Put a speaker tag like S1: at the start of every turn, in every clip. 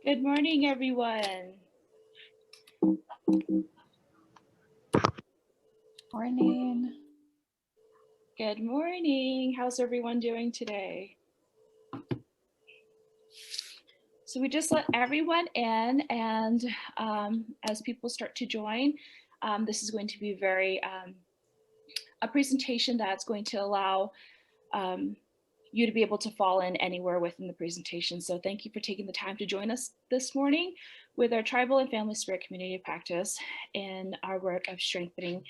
S1: Good morning, everyone.
S2: Morning.
S1: Good morning. How's everyone doing today? So we just let everyone in, and as people start to join, this is going to be a presentation that's going to allow um, you to be able to fall in anywhere within the presentation. So thank you for taking the time to join us this morning with our Tribal and Family Spirit Community Practice in our work of strengthening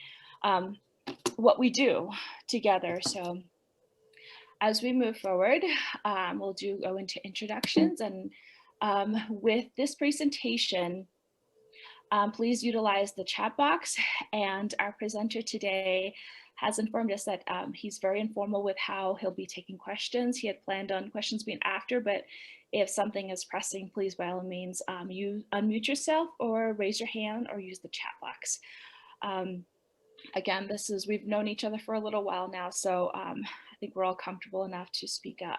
S1: what we do together. So as we move forward, we'll go into introductions, and with this presentation, please utilize the chat box. And our presenter today has informed us that he's very informal with how he'll be taking questions. He had planned on questions being after, but if something is pressing, please by all means, you unmute yourself or raise your hand or use the chat box. Again, we've known each other for a little while now, so I think we're all comfortable enough to speak up.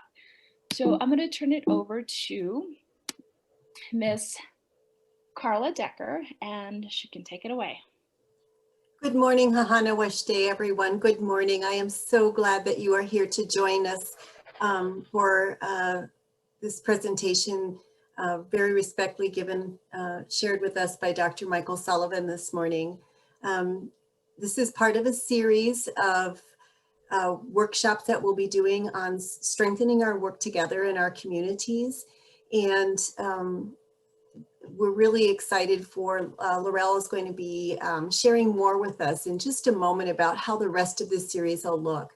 S1: So I'm going to turn it over to Miss Carla Decker, and she can take it away.
S3: Good morning, Hahana Washte, everyone. Good morning. I am so glad that you are here to join us for this presentation, very respectfully shared with us by Dr. Michael Sullivan this morning. This is part of a series of workshops that we'll be doing on strengthening our work together in our communities. And we're really excited for Laurel is going to be sharing more with us in just a moment about how the rest of this series will look.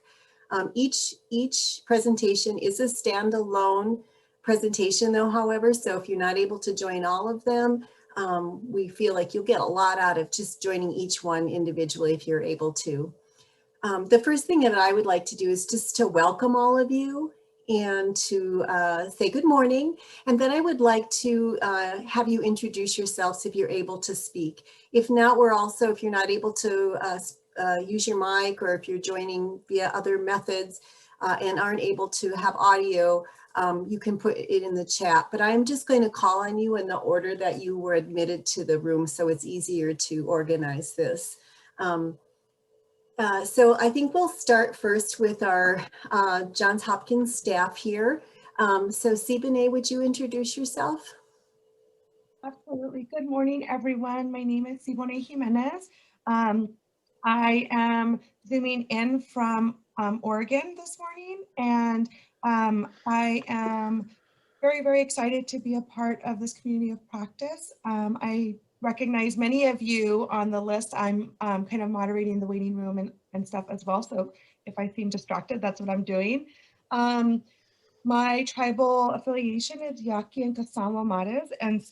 S3: Each presentation is a standalone presentation though, however, so if you're not able to join all of them, we feel like you'll get a lot out of just joining each one individually if you're able to. The first thing that I would like to do is just to welcome all of you and to say good morning. And then I would like to have you introduce yourselves if you're able to speak. If not, if you're not able to use your mic, or if you're joining via other methods and aren't able to have audio, you can put it in the chat. But I'm just going to call on you in the order that you were admitted to the room, so it's easier to organize this. So I think we'll start first with our Johns Hopkins staff here. So Siboney, would you introduce yourself?
S4: Absolutely. Good morning, everyone. My name is Siboney Jimenez. I am zooming in from Oregon this morning, and I am very, very excited to be a part of this community of practice. I recognize many of you on the list. I'm kind of moderating the waiting room and stuff as well. So if I seem distracted, that's what I'm doing. My tribal affiliation is Yaqui and Kasama Mares, and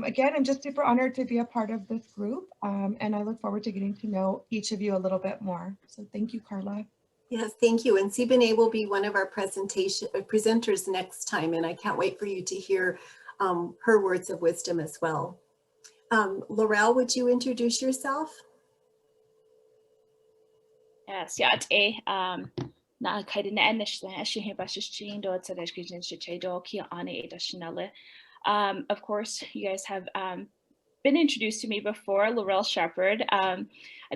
S4: again, I'm just super honored to be a part of this group, and I look forward to getting to know each of you a little bit more. So thank you, Carla.
S3: Yes, thank you. And Siboney will be one of our presenters next time, and I can't wait for you to hear her words of wisdom as well. Laurel, would you introduce yourself?
S1: Yes, yeah, na kaide na enishla she he bashin do tsadashkin she do ki ani edashinale. Of course, you guys have been introduced to me before, Laurel Shepherd. I've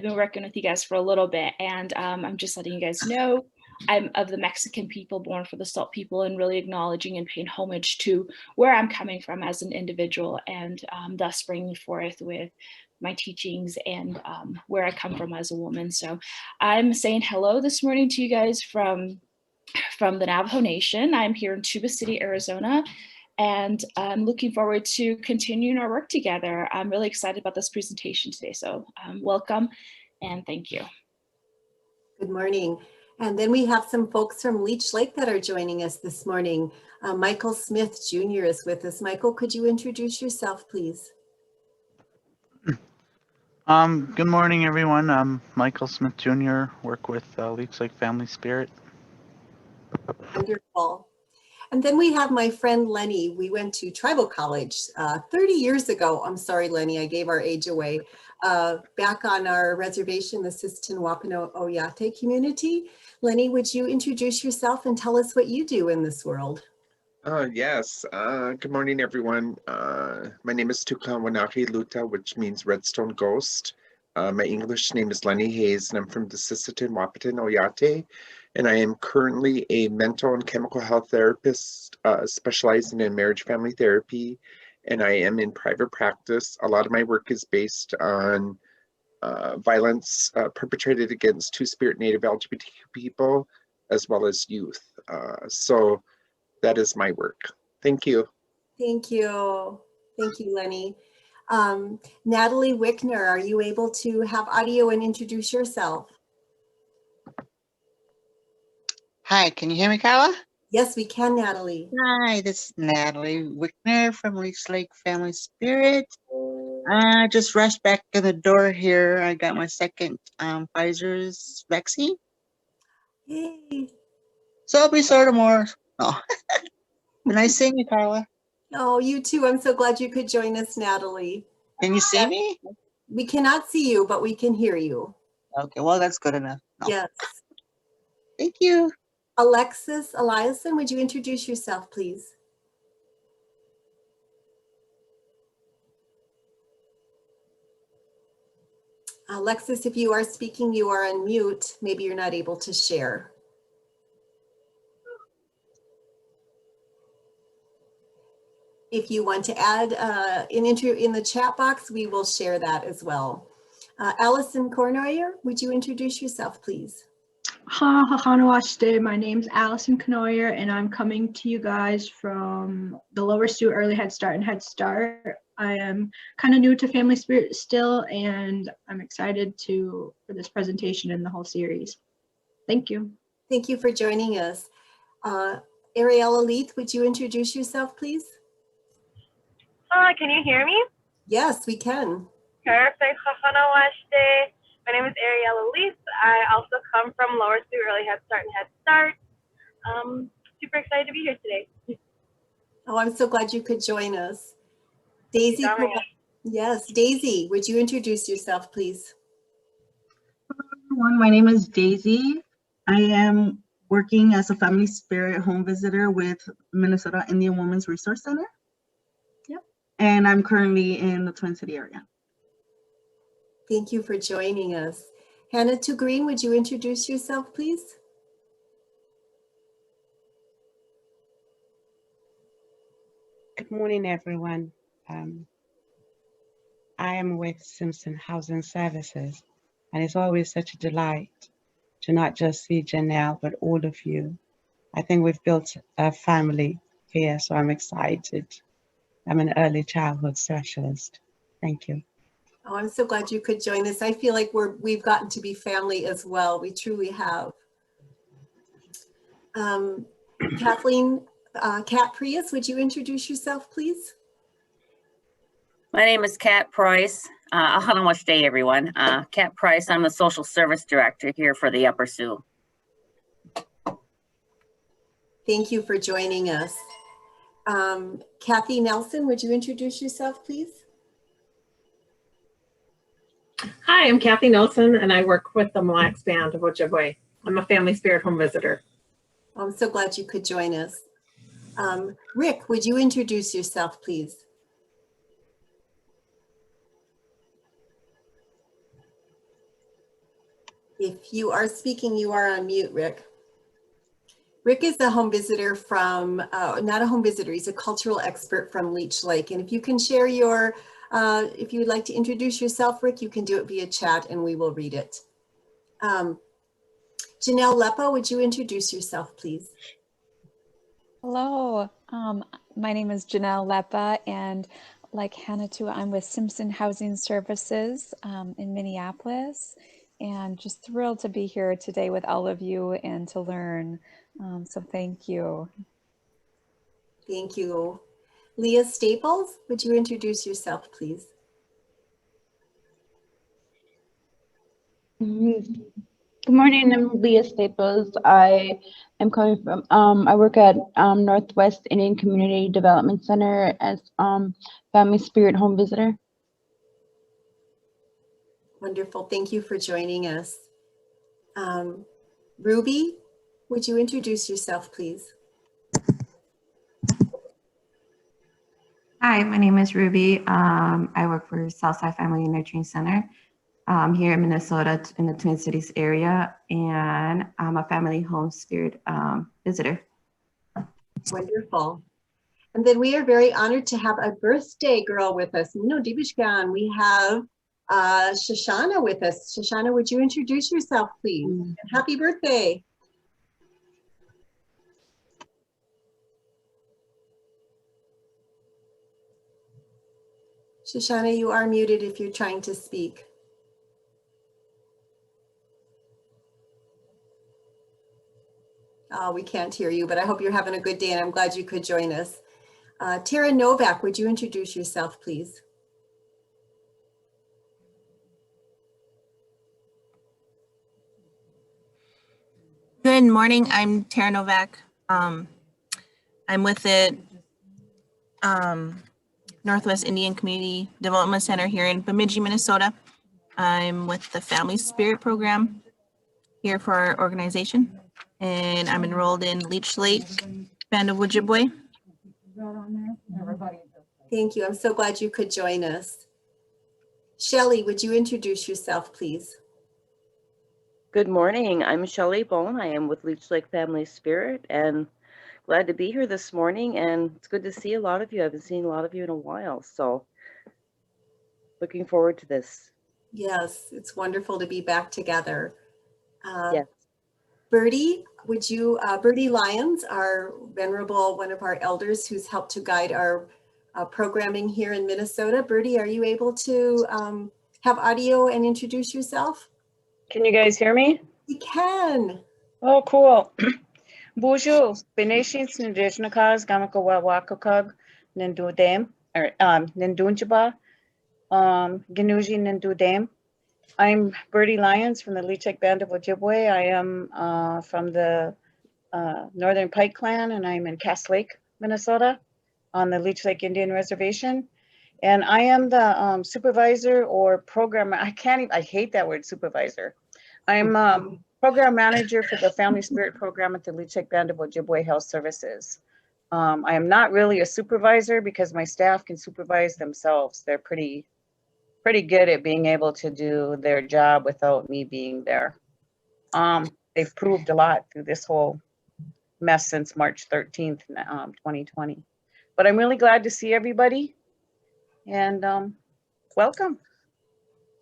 S1: been working with you guys for a little bit, and I'm just letting you guys know I'm of the Mexican people, born for the salt people, and really acknowledging and paying homage to where I'm coming from as an individual, and thus bringing forth with my teachings and where I come from as a woman. So I'm saying hello this morning to you guys from the Navajo Nation. I'm here in Tuba City, Arizona, and I'm looking forward to continuing our work together. I'm really excited about this presentation today, so welcome and thank you.
S3: Good morning. And then we have some folks from Leech Lake that are joining us this morning. Michael Smith Jr. is with us. Michael, could you introduce yourself, please?
S5: Good morning, everyone. I'm Michael Smith Jr., work with Leech Lake Family Spirit.
S3: Wonderful. And then we have my friend Lenny. We went to tribal college 30 years ago. I'm sorry, Lenny, I gave our age away. Back on our reservation, the Siston Wapano Oyate community. Lenny, would you introduce yourself and tell us what you do in this world?
S2: Yes. Good morning, everyone. My name is Tukawanaki Luta, which means Redstone Ghost. My English name is Lenny Hayes, and I'm from the Sisseton Wahpeton Oyate, and I am currently a mental and chemical health therapist specializing in marriage family therapy, and I am in private practice. A lot of my work is based on violence perpetrated against Two-Spirit Native LGBTQ people, as well as youth. So that is my work. Thank you.
S3: Thank you. Thank you, Lenny. Natalie Wickner, are you able to have audio and introduce yourself?
S6: Hi, can you hear me, Carla?
S3: Yes, we can, Natalie.
S6: Hi, this is Natalie Wickner from Leech Lake Family Spirit. I just rushed back in the door here. I got my second Pfizer's vaccine.
S3: Yay.
S6: So I'll be sort of more. Oh, nice seeing you, Carla.
S3: Oh, you too. I'm so glad you could join us, Natalie.
S6: Can you see me?
S3: We cannot see you, but we can hear you.
S6: Okay, well, that's good enough. No.
S3: Yes.
S6: Thank you.
S3: Alexis Eliason, would you introduce yourself, please? Alexis, if you are speaking, you are on mute. Maybe you're not able to share. If you want to add an intro in the chat box, we will share that as well. Allison Cornoyer, would you introduce yourself, please?
S7: Hanawashite. My name's Allison Knoyer, and I'm coming to you guys from the Lower Sioux Early Head Start and Head Start. I am kind of new to Family Spirit still, and I'm excited for this presentation and the whole series. Thank you.
S3: Thank you for joining us. Ariella Leith, would you introduce yourself, please?
S8: Can you hear me?
S3: Yes, we can.
S8: Perfect. My name is Ariella Leith. I also come from Lower Sioux Early Head Start and Head Start. Super excited to be here today.
S3: Oh, I'm so glad you could join us. Daisy, yes, Daisy, would you introduce yourself, please?
S9: Everyone, my name is Daisy. I am working as a Family Spirit home visitor with Minnesota Indian Women's Resource Center.
S7: Yep.
S9: And I'm currently in the Twin City area.
S3: Thank you for joining us. Hannah Green, would you introduce yourself, please?
S10: Good morning, everyone. I am with Simpson Housing Services, and it's always such a delight to not just see Janelle, but all of you. I think we've built a family here, so I'm excited. I'm an early childhood specialist. Thank you.
S3: Oh, I'm so glad you could join us. I feel like we've gotten to be family as well. We truly have. Kathleen, Kat Prius, would you introduce yourself, please?
S11: My name is Kat Price. Day, everyone. Kat Price, I'm the Social Service Director here for the Upper Sioux.
S3: Thank you for joining us. Kathy Nelson, would you introduce yourself, please?
S12: Hi, I'm Kathy Nelson, and I work with the Mille Lacs Band of Ojibwe. I'm a Family Spirit home visitor.
S3: I'm so glad you could join us. Rick, would you introduce yourself, please? If you are speaking, you are on mute, Rick. Rick is a home visitor from, not a home visitor, he's a cultural expert from Leech Lake. And if you can share your, if you would like to introduce yourself, Rick, you can do it via chat and we will read it. Janelle Lepa, would you introduce yourself, please?
S13: Hello, my name is Janelle Lepa, and like Hannah too, I'm with Simpson Housing Services in Minneapolis, and just thrilled to be here today with all of you and to learn. So thank you.
S3: Thank you. Leah Staples, would you introduce yourself, please?
S14: Good morning, I'm Leah Staples. I am coming from, I work at Northwest Indian Community Development Center as Family Spirit home visitor.
S3: Wonderful, thank you for joining us. Ruby, would you introduce yourself, please?
S15: Hi, my name is Ruby. I work for Southside Family Nurturing Center here in Minnesota in the Twin Cities area, and I'm a family home spirit visitor.
S3: Wonderful. And then we are very honored to have a birthday girl with us. No, Dibishkan, we have Shoshana with us. Shoshana, would you introduce yourself, please? And happy birthday. Shoshana, you are muted if you're trying to speak. We can't hear you, but I hope you're having a good day and I'm glad you could join us. Tara Novak, would you introduce yourself, please?
S16: Good morning, I'm Tara Novak. I'm with the Northwest Indian Community Development Center here in Bemidji, Minnesota. I'm with the Family Spirit Program here for our organization, and I'm enrolled in Leech Lake Band of Ojibwe.
S3: Thank you. I'm so glad you could join us. Shelley, would you introduce yourself, please?
S17: Good morning. I'm Shelley Bone. I am with Leech Lake Family Spirit and glad to be here this morning. And it's good to see a lot of you. I haven't seen a lot of you in a while. So looking forward to this.
S3: Yes, it's wonderful to be back together.
S17: Yes.
S3: Bertie, would you, Bertie Lyons, our venerable, one of our elders who's helped to guide our programming here in Minnesota. Bertie, are you able to have audio and introduce yourself?
S18: Can you guys hear me?
S3: We can.
S18: Oh, cool. Bonjour. Benation Snidishnakas Gamaka Wakakug Nindudem or Nindunjaba Ganuji Nindudem. I'm Bertie Lyons from the Leech Lake Band of Ojibwe. I am from the Northern Pike Clan, and I'm in Cass Lake, Minnesota, on the Leech Lake Indian Reservation. And I am the supervisor or programmer. I hate that word, supervisor. I'm program manager for the Family Spirit Program at the Leech Lake Band of Ojibwe Health Services. I am not really a supervisor because my staff can supervise themselves. They're pretty good at being able to do their job without me being there. They've proved a lot through this whole mess since March 13th, 2020. But I'm really glad to see everybody, and welcome.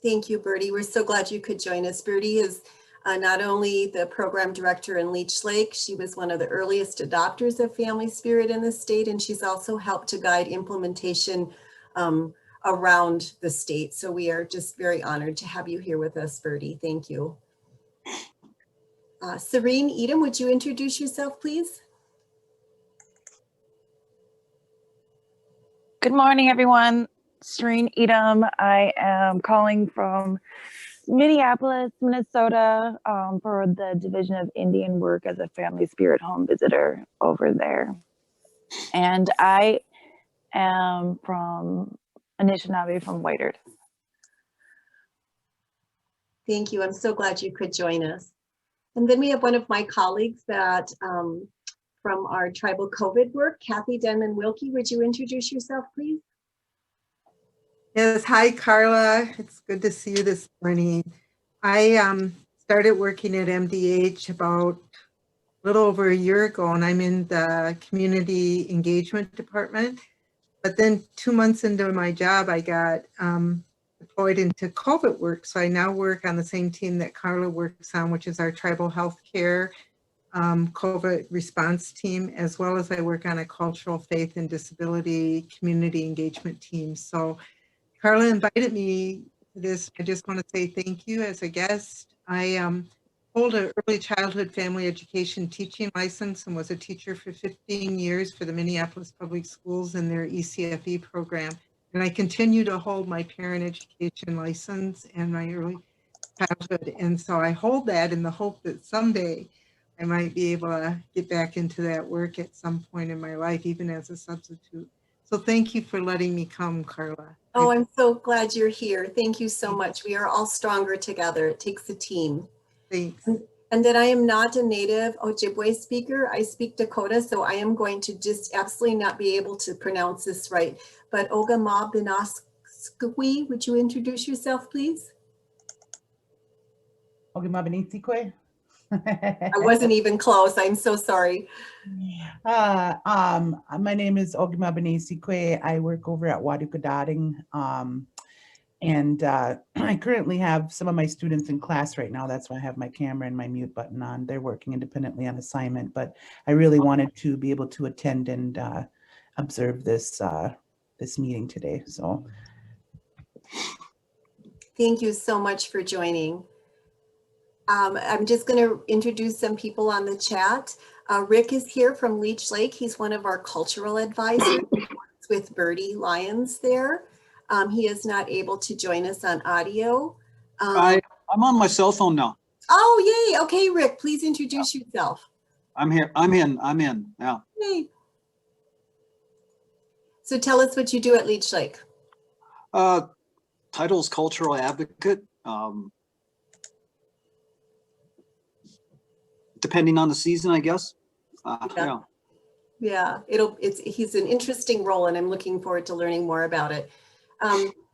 S3: Thank you, Bertie. We're so glad you could join us. Bertie is not only the program director in Leech Lake, she was one of the earliest adopters of Family Spirit in the state, and she's also helped to guide implementation around the state. So we are just very honored to have you here with us, Bertie. Thank you. Serene Edom, would you introduce yourself, please?
S19: Good morning, everyone. Serene Edom. I am calling from Minneapolis, Minnesota, for the Division of Indian Work as a Family Spirit Home Visitor over there. And I am from Anishinaabe from White Earth.
S3: Thank you. I'm so glad you could join us. And then we have one of my colleagues that from our tribal COVID work, Kathy Denman-Wilkie. Would you introduce yourself, please?
S20: Yes, hi Carla. It's good to see you this morning. I started working at MDH about a little over a year ago, and I'm in the community engagement department. But then 2 months into my job, I got deployed into COVID work. So I now work on the same team that Carla works on, which is our tribal health care COVID response team, as well as I work on a cultural, faith, and disability community engagement team. So Carla invited me to this. I just want to say thank you as a guest. I hold an early childhood family education teaching license and was a teacher for 15 years for the Minneapolis Public Schools and their ECFE program. And I continue to hold my parent education license and my early childhood. And so I hold that in the hope that someday I might be able to get back into that work at some point in my life, even as a substitute. So thank you for letting me come, Carla.
S3: Oh, I'm so glad you're here. Thank you so much. We are all stronger together. It takes a team.
S20: Thanks.
S3: And that I am not a native Ojibwe speaker. I speak Dakota, so I am going to just absolutely not be able to pronounce this right. But Ogama Binoskwi, would you introduce yourself, please?
S21: Ogama Binisikwe.
S3: I wasn't even close. I'm so sorry.
S21: My name is Ogama Binisikwe. I work over at Wadukadating. And I currently have some of my students in class right now. That's why I have my camera and my mute button on. They're working independently on assignment, but I really wanted to be able to attend and observe this this meeting today. So
S3: thank you so much for joining. I'm just going to introduce some people on the chat. Rick is here from Leech Lake. He's one of our cultural advisors. He works with Birdie Lions there. He is not able to join us on audio.
S22: I'm on my cell phone now.
S3: Oh, yay. Okay, Rick, please introduce yourself.
S22: I'm here. I'm in now.
S3: Yay. So tell us what you do at Leech Lake.
S22: Title's cultural advocate. Depending on the season, I guess.
S3: Yeah, he's an interesting role, and I'm looking forward to learning more about it.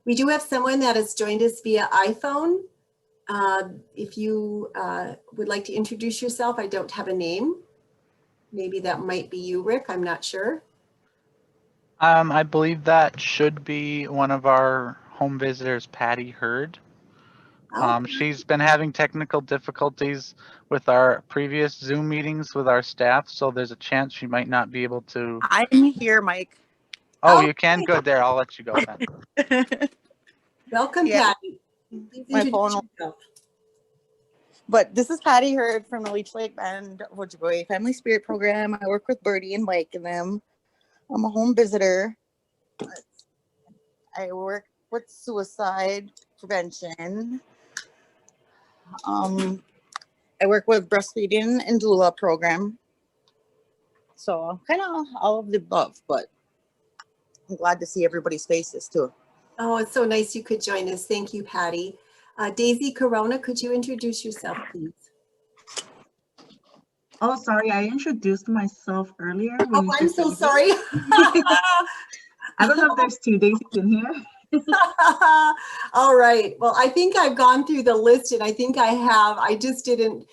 S3: We do have someone that has joined us via iPhone. If you would like to introduce yourself, I don't have a name. Maybe that might be you, Rick. I'm not sure.
S5: I believe that should be one of our home visitors, Patty Hurd. She's been having technical difficulties with our previous Zoom meetings with our staff, so there's a chance she might not be able to.
S23: I'm here, Mike.
S5: Oh, you can? Good. There, I'll let you go then.
S3: Welcome,
S23: Yeah.
S3: Patty. Please
S23: My
S3: introduce
S23: phone.
S3: yourself.
S23: But this is Patty Hurd from the Leech Lake Band of Ojibwe Family Spirit Program. I work with Birdie and Mike and them. I'm a home visitor. I work with suicide prevention. I work with breastfeeding and doula program. So kind of all of the above, but I'm glad to see everybody's faces too.
S3: Oh, it's so nice you could join us. Thank you, Patty. Daisy Corona, could you introduce yourself, please?
S9: Oh, sorry, I introduced myself earlier. when
S3: Oh,
S9: you
S3: I'm
S9: said
S3: so
S9: Daisy.
S3: sorry.
S9: I don't know if there's two Daisies in here.
S3: All right. Well, I think I've gone through the list, and I think I have. I just didn't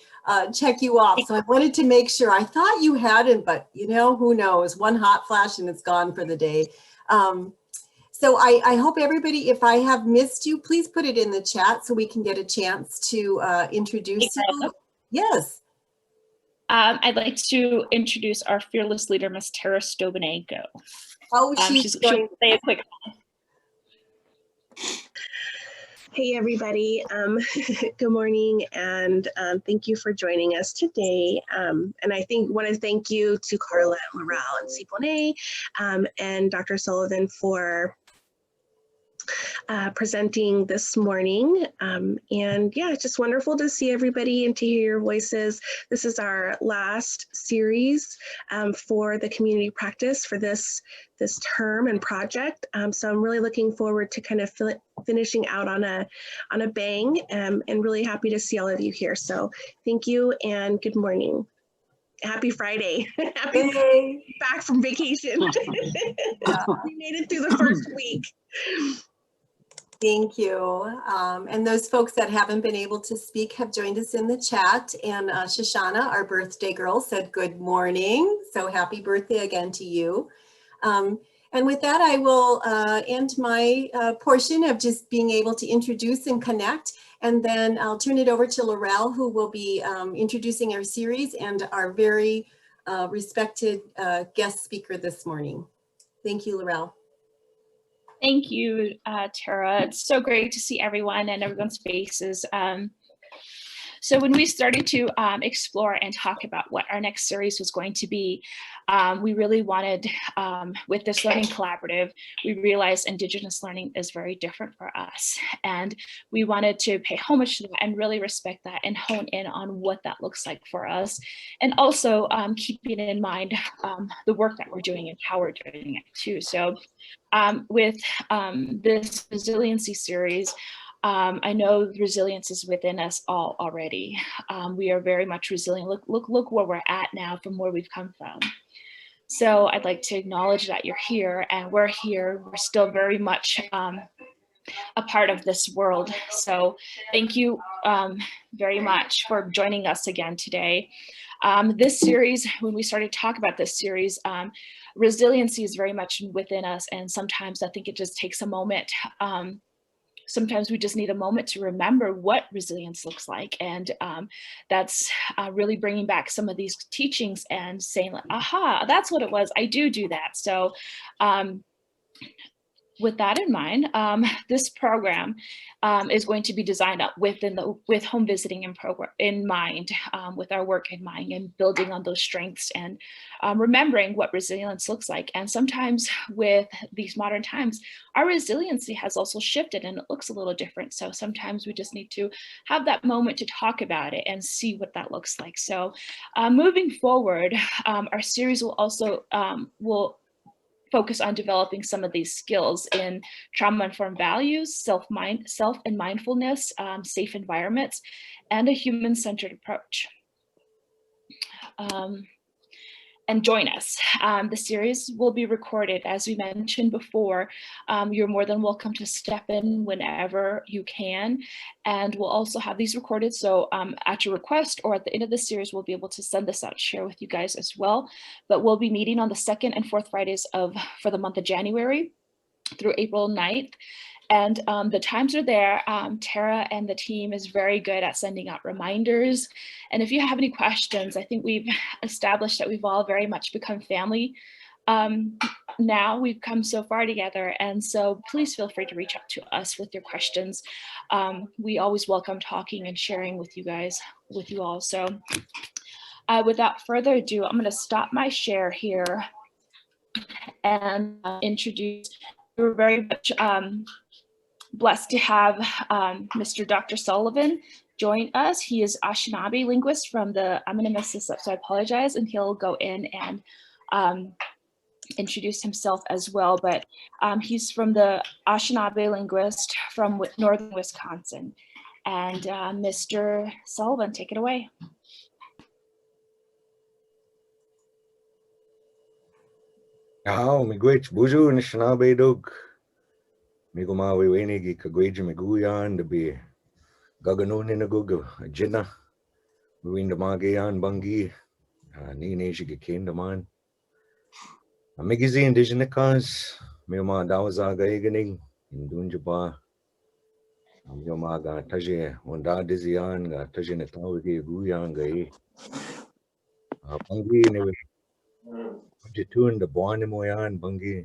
S3: check you off. So I wanted to make sure. I thought you hadn't, but you know, who knows? One hot flash and it's gone for the day. So I hope everybody, if I have missed you, please put it in the chat so we can get a chance to introduce you. Yes.
S1: I'd like to introduce our fearless leader, Ms. Tara Stobenenko.
S3: Oh,
S1: she'll say a quick.
S24: Hey everybody, good morning, and thank you for joining us today. And I want to thank you to Carla, Laurel, and Sipone, and Dr. Sullivan for presenting this morning. And yeah, it's just wonderful to see everybody and to hear your voices. This is our last series for the community practice for this term and project. So I'm really looking forward to kind of finishing out on a bang, and really happy to see all of you here. So thank you and good morning. Happy Friday. Happy back from vacation. We made it through the first week.
S3: Thank you. And those folks that haven't been able to speak have joined us in the chat. And Shoshana, our birthday girl, said good morning. So happy birthday again to you. And with that, I will end my portion of just being able to introduce and connect. And then I'll turn it over to Laurel, who will be introducing our series and our very respected guest speaker this morning. Thank you, Laurel.
S1: Thank you, Tara. It's so great to see everyone and everyone's faces. So when we started to explore and talk about what our next series was going to be, we really wanted, with this learning collaborative, we realized Indigenous learning is very different for us. And we wanted to pay homage to that and really respect that and hone in on what that looks like for us. And also keeping in mind the work that we're doing and how we're doing it too. So with this resiliency series, I know resilience is within us all already. We are very much resilient. Look where we're at now from where we've come from. So I'd like to acknowledge that you're here and we're here. We're still very much a part of this world. So thank you very much for joining us again today. This series, when we started to talk about this series, resiliency is very much within us. And sometimes I think it just takes a moment. Sometimes we just need a moment to remember what resilience looks like. And that's really bringing back some of these teachings and saying, like, aha, that's what it was. I do that. So with that in mind, this program is going to be designed up with home visiting in mind, with our work in mind, and building on those strengths and remembering what resilience looks like. And sometimes with these modern times, our resiliency has also shifted and it looks a little different. So sometimes we just need to have that moment to talk about it and see what that looks like. So moving forward, our series will also focus on developing some of these skills in trauma-informed values, self and mindfulness, safe environments, and a human-centered approach. And join us. The series will be recorded, as we mentioned before. You're more than welcome to step in whenever you can. And we'll also have these recorded. So at your request or at the end of the series, we'll be able to send this out, share with you guys as well. But we'll be meeting on the 2nd and 4th Fridays for the month of January through April 9th. And the times are there. Tara and the team is very good at sending out reminders. And if you have any questions, I think we've established that we've all very much become family. Now we've come so far together. And so please feel free to reach out to us with your questions. We always welcome talking and sharing with you all. So without further ado, I'm going to stop my share here and introduce. We're very much blessed to have Mr. Dr. Sullivan join us. He is Anishinaabe linguist from I'm going to mess this up, so I apologize, and he'll go in and introduce himself as well. But he's from the Anishinaabe linguist from northern Wisconsin. And Mr. Sullivan, take it away.
S2: How miigwech buju Anishinaabe dog. Migomawi wenigi kagweji miguyan to be gaganon in a guga, a jinna, win the magayan bungi, ni neji gakin the man. A migizi indigenous, Mioma Dawaza Gaiganing, in Dunjaba, Yomaga Taje, Wanda Dizian, Tajin Tawagi, Guyan Gai, Bungi, Jitun, the Bonimoyan, Bungi.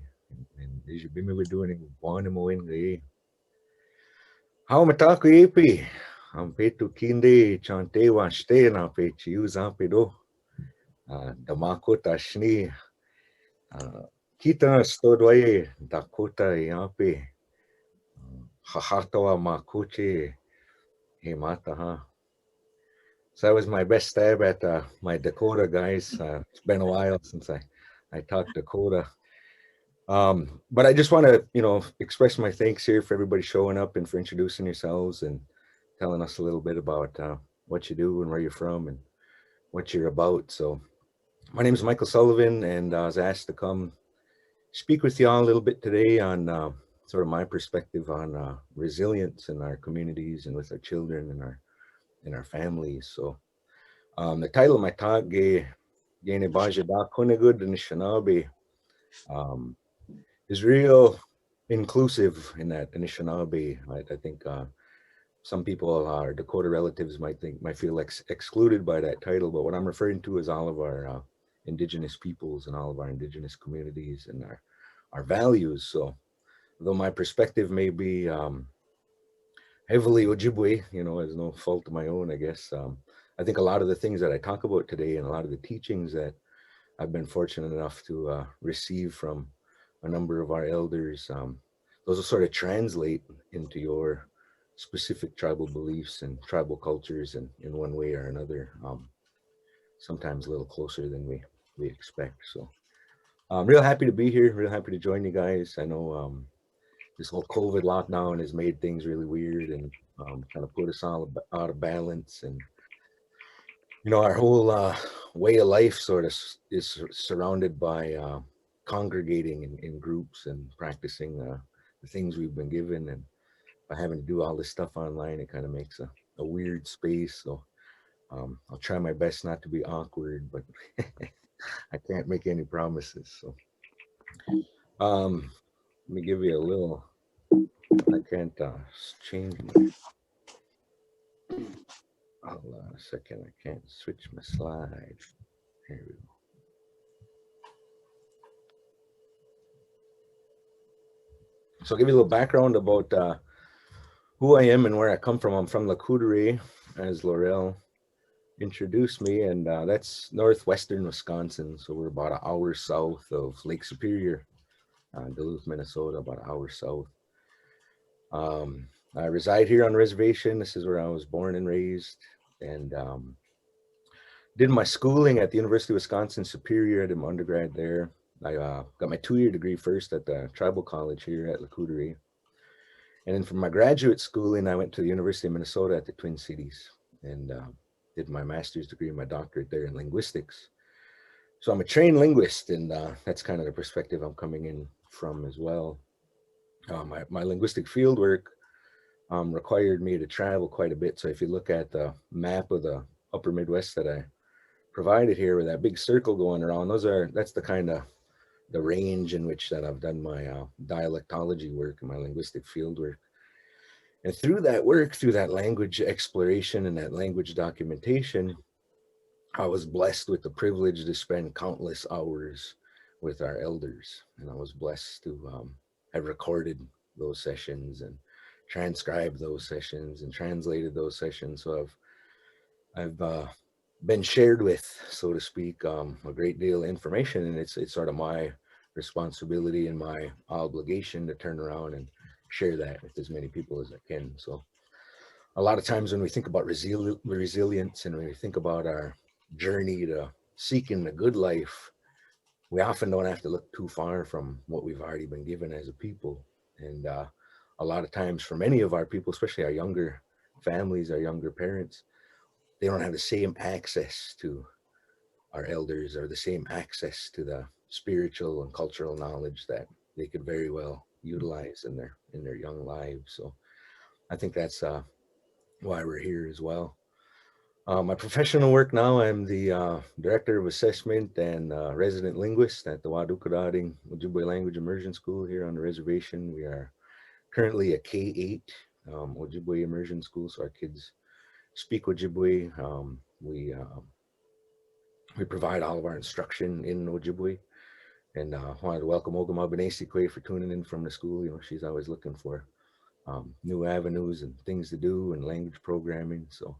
S2: And they should be me doing Bonimo in the how Mataku Epi. I'm paid to Kinde, Chantewa, stay and I'll pay to use Ampedo. The Makota Shni Kita Stodwaye, Dakota Yape, Hahatawa Makuche, Hemataha. So that was my best stab at my Dakota guys. It's been a while since I talked Dakota. But I just want to, express my thanks here for everybody showing up and for introducing yourselves and telling us a little bit about what you do and where you're from and what you're about. So my name is Michael Sullivan, and I was asked to come speak with you all a little bit today on sort of my perspective on resilience in our communities and with our children and our families. So the title of my talk, Gene Baja Da Kunigud Anishinaabe, is real inclusive in that Anishinaabe. Right? I think some people, our Dakota relatives, might feel excluded by that title, but what I'm referring to is all of our indigenous peoples and all of our indigenous communities and our values. So though my perspective may be heavily Ojibwe, as no fault of my own, I guess, I think a lot of the things that I talk about today and a lot of the teachings that I've been fortunate enough to receive from a number of our elders, those will sort of translate into your specific tribal beliefs and tribal cultures in one way or another, sometimes a little closer than we expect. So I'm real happy to be here, real happy to join you guys. I know this whole COVID lockdown has made things really weird and kind of put us all out of balance. And you know, our whole way of life sort of is surrounded by congregating in groups and practicing the things we've been given. And by having to do all this stuff online, it kind of makes a weird space. So I'll try my best not to be awkward, but I can't make any promises. So let me give you a little, I can't change my, hold on a second, I can't switch my slide. Here we go. So I'll give you a little background about who I am and where I come from. I'm from La Coudray, as Laurel introduced me, and that's northwestern Wisconsin. So we're about an hour south of Lake Superior, Duluth, Minnesota, about an hour south. I reside here on the reservation. This is where I was born and raised, and did my schooling at the University of Wisconsin Superior. I did my undergrad there. I got my 2-year degree first at the tribal college here at La Coudray. And then from my graduate schooling, I went to the University of Minnesota at the Twin Cities and did my master's degree and my doctorate there in linguistics. So I'm a trained linguist, and that's kind of the perspective I'm coming in from as well. My linguistic fieldwork required me to travel quite a bit. So if you look at the map of the upper Midwest that I provided here with that big circle going around, that's the kind of the range in which that I've done my dialectology work and my linguistic field work. And through that work, through that language exploration and that language documentation, I was blessed with the privilege to spend countless hours with our elders. And I was blessed to have recorded those sessions and transcribed those sessions and translated those sessions. So I've been shared with, so to speak, a great deal of information, and it's sort of my responsibility and my obligation to turn around and share that with as many people as I can. So a lot of times when we think about resilience and when we think about our journey to seeking the good life, we often don't have to look too far from what we've already been given as a people. And a lot of times for many of our people, especially our younger families, our younger parents, they don't have the same access to our elders or the same access to the spiritual and cultural knowledge that they could very well utilize in their young lives. So I think that's why we're here as well. My professional work now, I'm the Director of Assessment and Resident Linguist at the Waadookodading Ojibwe Language Immersion School here on the reservation. We are currently a K-8 Ojibwe Immersion School, so our kids speak Ojibwe. We provide all of our instruction in Ojibwe, and wanted to welcome Ogama Benesikwe for tuning in from the school. You know, she's always looking for new avenues and things to do and language programming. So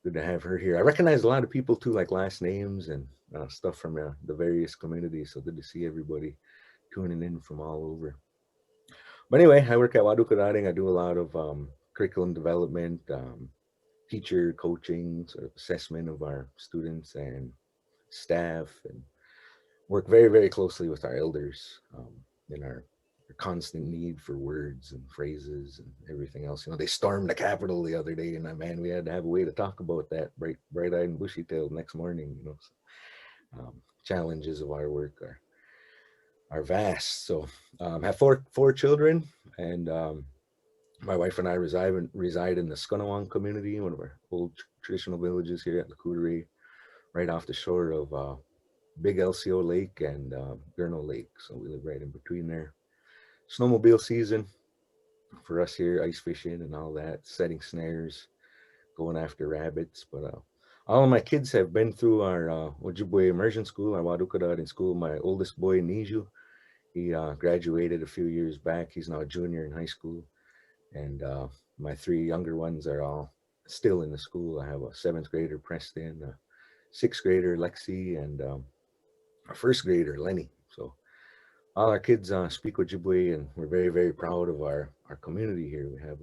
S2: good to have her here. I recognize a lot of people too, like last names and stuff from the various communities. So good to see everybody tuning in from all over. But anyway, I work at Waadookodading. I do a lot of curriculum development, teacher coaching, sort of assessment of our students and staff, and work very, very closely with our elders in our constant need for words and phrases and everything else. You know, they stormed the Capitol the other day, and man, we had to have a way to talk about that bright-eyed and bushy-tailed next morning. You know, so, challenges of our work are vast. So I have four children, and my wife and I reside in the Skunawang community, one of our old traditional villages here at La Coudray, right off the shore of Big LCO Lake and Gurno Lake. So we live right in between there. Snowmobile season for us here, ice fishing and all that, setting snares, going after rabbits. But all of my kids have been through our Ojibwe immersion school, our Waadookodading school. My oldest boy, Niju, he graduated a few years back. He's now a junior in high school. And my three younger ones are all still in the school. I have a 7th grader, Preston, a 6th grader, Lexi, and a 1st grader, Lenny. So all our kids speak Ojibwe, and we're very, very proud of our community here. We have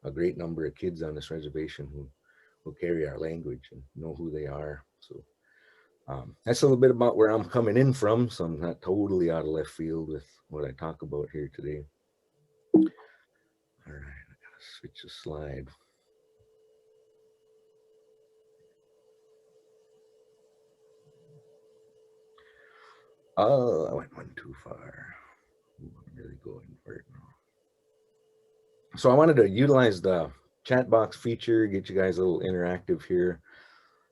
S2: a great number of kids on this reservation who carry our language and know who they are. So that's a little bit about where I'm coming in from. So I'm not totally out of left field with what I talk about here today. All right, I gotta switch the slide. Oh, I went one too far. I'm really going for it now. So I wanted to utilize the chat box feature, get you guys a little interactive here.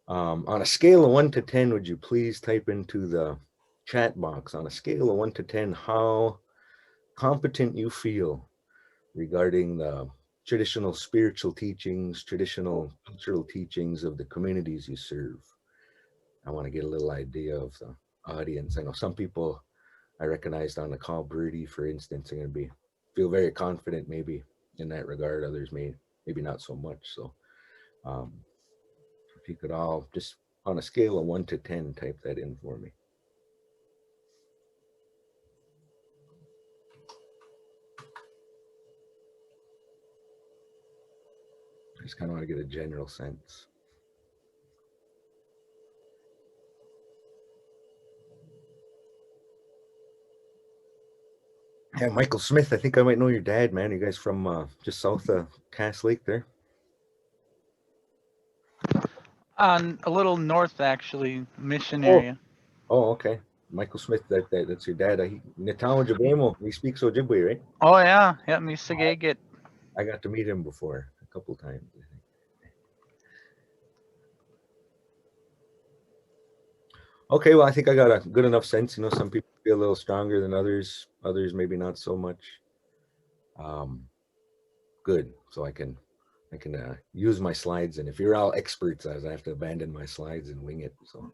S2: On a scale of 1 to 10, would you please type into the chat box, on a scale of 1 to 10, how competent you feel regarding the traditional spiritual teachings, traditional cultural teachings of the communities you serve. I want to get a little idea of the audience. I know some people I recognized on the call, Birdie, for instance, are going to feel very confident maybe in that regard. Others maybe not so much. So if you could all just on a scale of 1 to 10, type that in for me. I just kind of want to get a general sense. Yeah, Michael Smith, I think I might know your dad, man. You guys from just south of Cass Lake there?
S5: A little north, actually, Mission area.
S2: Oh, okay. Michael Smith, that's your dad. Natawa Jabemo, he speaks Ojibwe, right?
S5: Oh, yeah. Yeah, Misagagit.
S2: I got to meet him before a couple times, I think. Okay, well, I think I got a good enough sense. You know, some people feel a little stronger than others. Others maybe not so much. Good. So I can use my slides, and if you're all experts, I have to abandon my slides and wing it. So,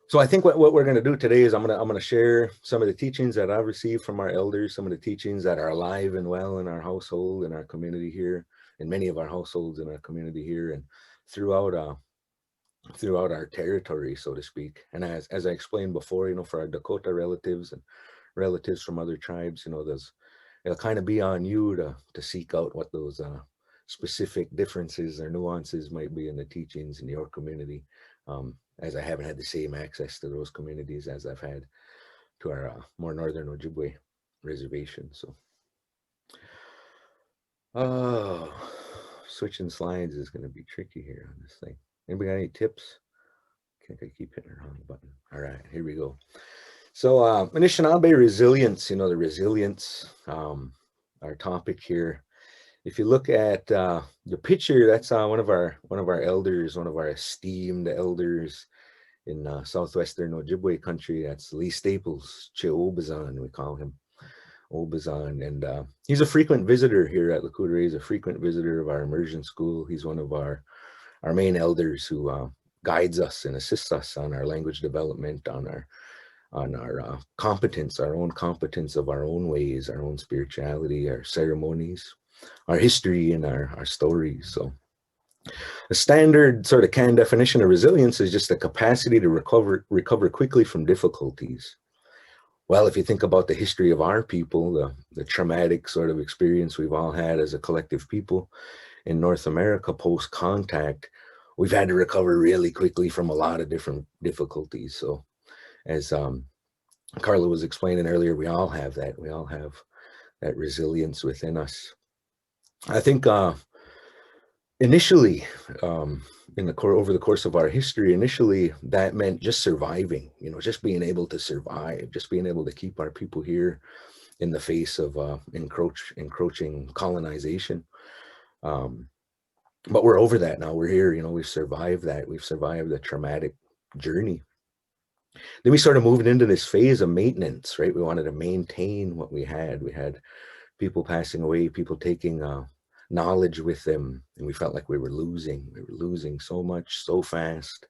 S2: so I think what we're going to do today is I'm going to share some of the teachings that I've received from our elders, some of the teachings that are alive and well in our household, in our community here, in many of our households in our community here, and throughout our territory, so to speak. And as I explained before, you know, for our Dakota relatives and relatives from other tribes, you know, it'll kind of be on you to seek out what those specific differences or nuances might be in the teachings in your community, as I haven't had the same access to those communities as I've had to our more northern Ojibwe reservation. So, switching slides is going to be tricky here on this thing. Anybody got any tips? I think I keep hitting the wrong button. All right, here we go. So Anishinaabe resilience, you know, the resilience, our topic here. If you look at the picture, that's one of our elders, one of our esteemed elders in southwestern Ojibwe country. That's Lee Staples, Che Obazan, we call him Obazan. And he's a frequent visitor here at Lakota. He's a frequent visitor of our immersion school. He's one of our main elders who guides us and assists us on our language development, on our competence, our own competence of our own ways, our own spirituality, our ceremonies, our history, and our stories. So a standard sort of canned definition of resilience is just the capacity to recover quickly from difficulties. Well, if you think about the history of our people, the traumatic sort of experience we've all had as a collective people in North America post-contact, we've had to recover really quickly from a lot of different difficulties. So as Carla was explaining earlier, we all have that. We all have that resilience within us. I think initially, over the course of our history, initially that meant just surviving, you know, just being able to survive, just being able to keep our people here in the face of encroaching colonization. But we're over that now. We're here, you know, we've survived that. We've survived the traumatic journey. Then we started moving into this phase of maintenance, right? We wanted to maintain what we had. We had people passing away, people taking knowledge with them, and we felt like we were losing. We were losing so much, so fast.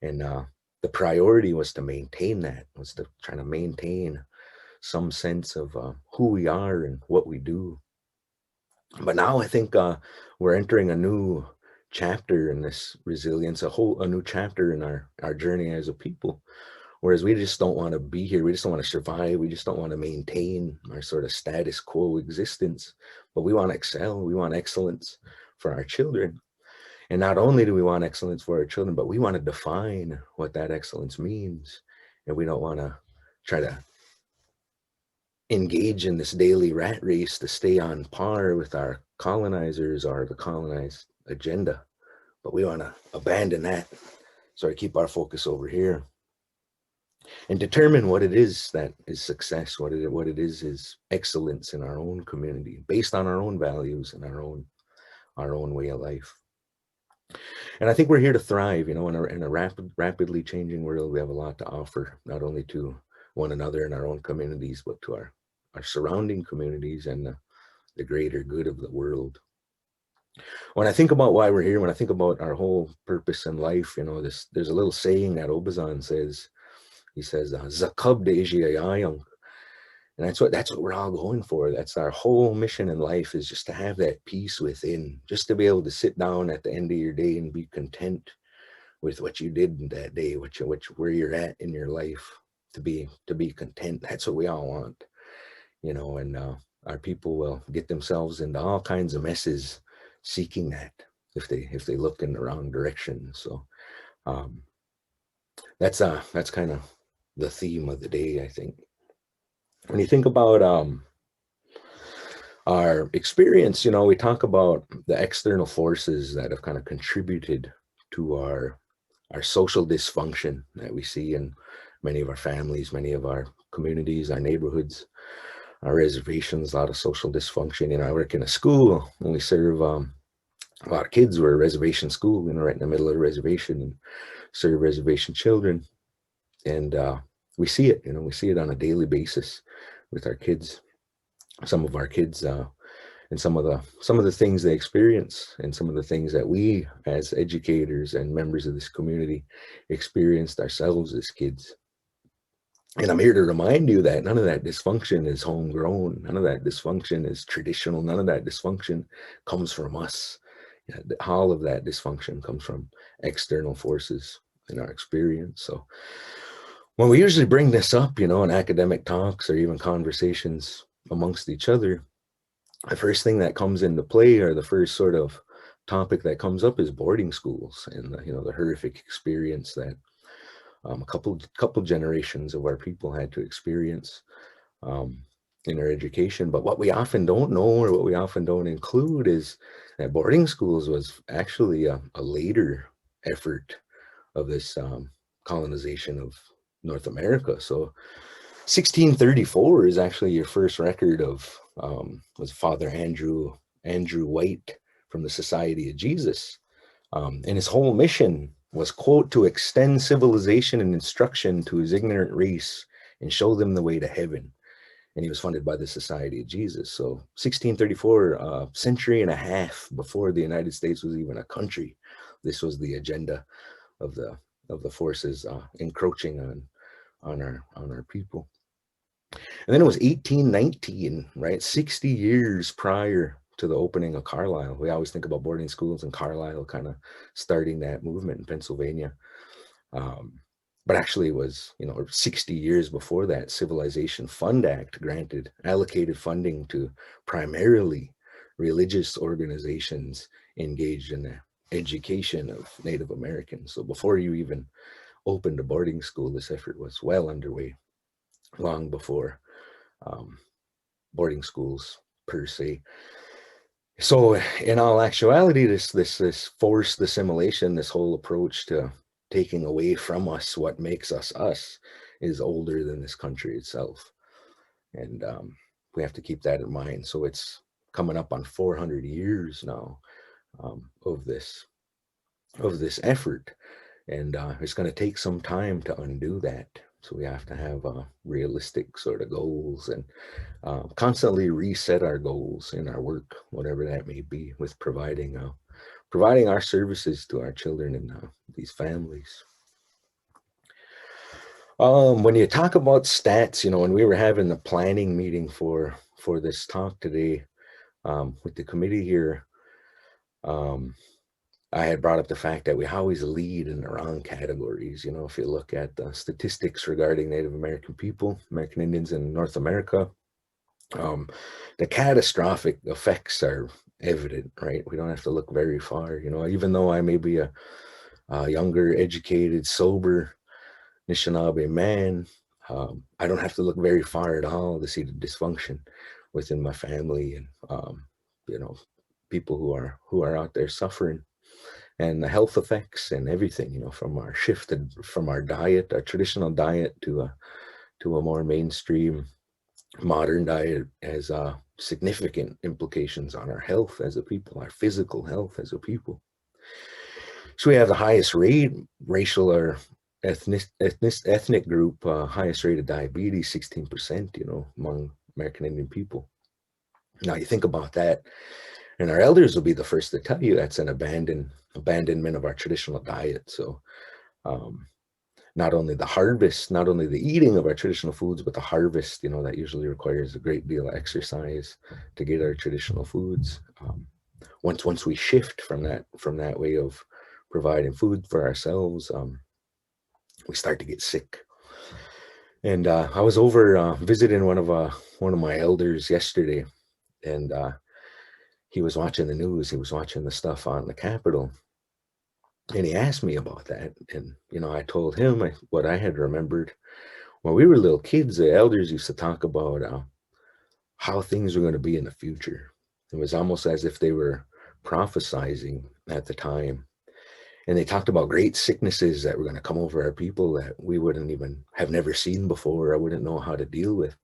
S2: And the priority was to maintain that, was to try to maintain some sense of who we are and what we do. But now I think we're entering a new chapter in this resilience, a new chapter in our journey as a people. Whereas we just don't want to be here. We just don't want to survive. We just don't want to maintain our sort of status quo existence, but we want to excel. We want excellence for our children. And not only do we want excellence for our children, but we want to define what that excellence means. And we don't want to try to engage in this daily rat race to stay on par with our colonizers or the colonized agenda. But we want to abandon that. So I keep our focus over here and determine what it is that is success, what it is excellence in our own community, based on our own values and our own way of life. And I think we're here to thrive, you know, in a rapidly changing world. We have a lot to offer, not only to one another in our own communities, but to our surrounding communities and the greater good of the world. When I think about why we're here, when I think about our whole purpose in life, you know, there's a little saying that Obazan says. He says, "Zakub de Ijiyayang," and that's what we're all going for. That's our whole mission in life, is just to have that peace within, just to be able to sit down at the end of your day and be content with what you did in that day, where you're at in your life, to be content. That's what we all want, you know. And our people will get themselves into all kinds of messes seeking that if they look in the wrong direction. So that's kind of the theme of the day, I think. When you think about our experience, you know, we talk about the external forces that have kind of contributed to our social dysfunction that we see in many of our families, many of our communities, our neighborhoods, our reservations, a lot of social dysfunction. You know, I work in a school and we serve a lot of kids. We're a reservation school, you know, right in the middle of the reservation, and serve reservation children. And we see it, you know, we see it on a daily basis with our kids, some of our kids, and some of the things they experience, and some of the things that we as educators and members of this community experienced ourselves as kids. And I'm here to remind you that none of that dysfunction is homegrown. None of that dysfunction is traditional. None of that dysfunction comes from us. You know, all of that dysfunction comes from external forces in our experience. So when we usually bring this up, you know, in academic talks or even conversations amongst each other, the first thing that comes into play, or the first sort of topic that comes up, is boarding schools and you know, the horrific experience that a couple generations of our people had to experience in their education. But what we often don't know, or what we often don't include, is that boarding schools was actually a later effort of this colonization of North America. So 1634 is actually your first record of was Father Andrew White from the Society of Jesus, and his whole mission was, quote, to extend civilization and instruction to his ignorant race and show them the way to heaven. And he was funded by the Society of Jesus. So 1634, a century and a half before the United States was even a country, this was the agenda of the forces encroaching on our people. And then it was 1819, right? 60 years prior to the opening of Carlisle. We always think about boarding schools and Carlisle kind of starting that movement in Pennsylvania. But actually it was, you know, 60 years before that, Civilization Fund Act allocated funding to primarily religious organizations engaged in the education of Native Americans. So before you even opened a boarding school, this effort was well underway, long before boarding schools per se. So in all actuality, this forced assimilation, this whole approach to taking away from us what makes us us, is older than this country itself. And we have to keep that in mind. So it's coming up on 400 years now of this effort. And it's going to take some time to undo that. So we have to have realistic sort of goals, and constantly reset our goals in our work, whatever that may be, with providing our services to our children and these families. When you talk about stats, you know, when we were having the planning meeting for this talk today with the committee here, I had brought up the fact that we always lead in the wrong categories. You know, if you look at the statistics regarding Native American people, American Indians in North America, the catastrophic effects are evident, right? We don't have to look very far. You know, even though I may be a younger, educated, sober Anishinaabe man, I don't have to look very far at all to see the dysfunction within my family, and you know, people who are out there suffering, and the health effects and everything, you know, from our shifted from our diet, our traditional diet, to a more mainstream modern diet, has significant implications on our health as a people, our physical health as a people. So we have the highest rate, racial or ethnic group, highest rate of diabetes, 16%, you know, among American Indian people. Now you think about that, and our elders will be the first to tell you that's an abandonment of our traditional diet. So not only the harvest, not only the eating of our traditional foods, but the harvest, you know, that usually requires a great deal of exercise to get our traditional foods. Once we shift from that way of providing food for ourselves, we start to get sick. And I was over visiting one of my elders yesterday, and he was watching the news. He was watching the stuff on the Capitol, and he asked me about that. And you know, I told him what I had remembered when we were little kids. The elders used to talk about how things were going to be in the future. It was almost as if they were prophesizing at the time. And they talked about great sicknesses that were going to come over our people that we wouldn't even have never seen before. I wouldn't know how to deal with.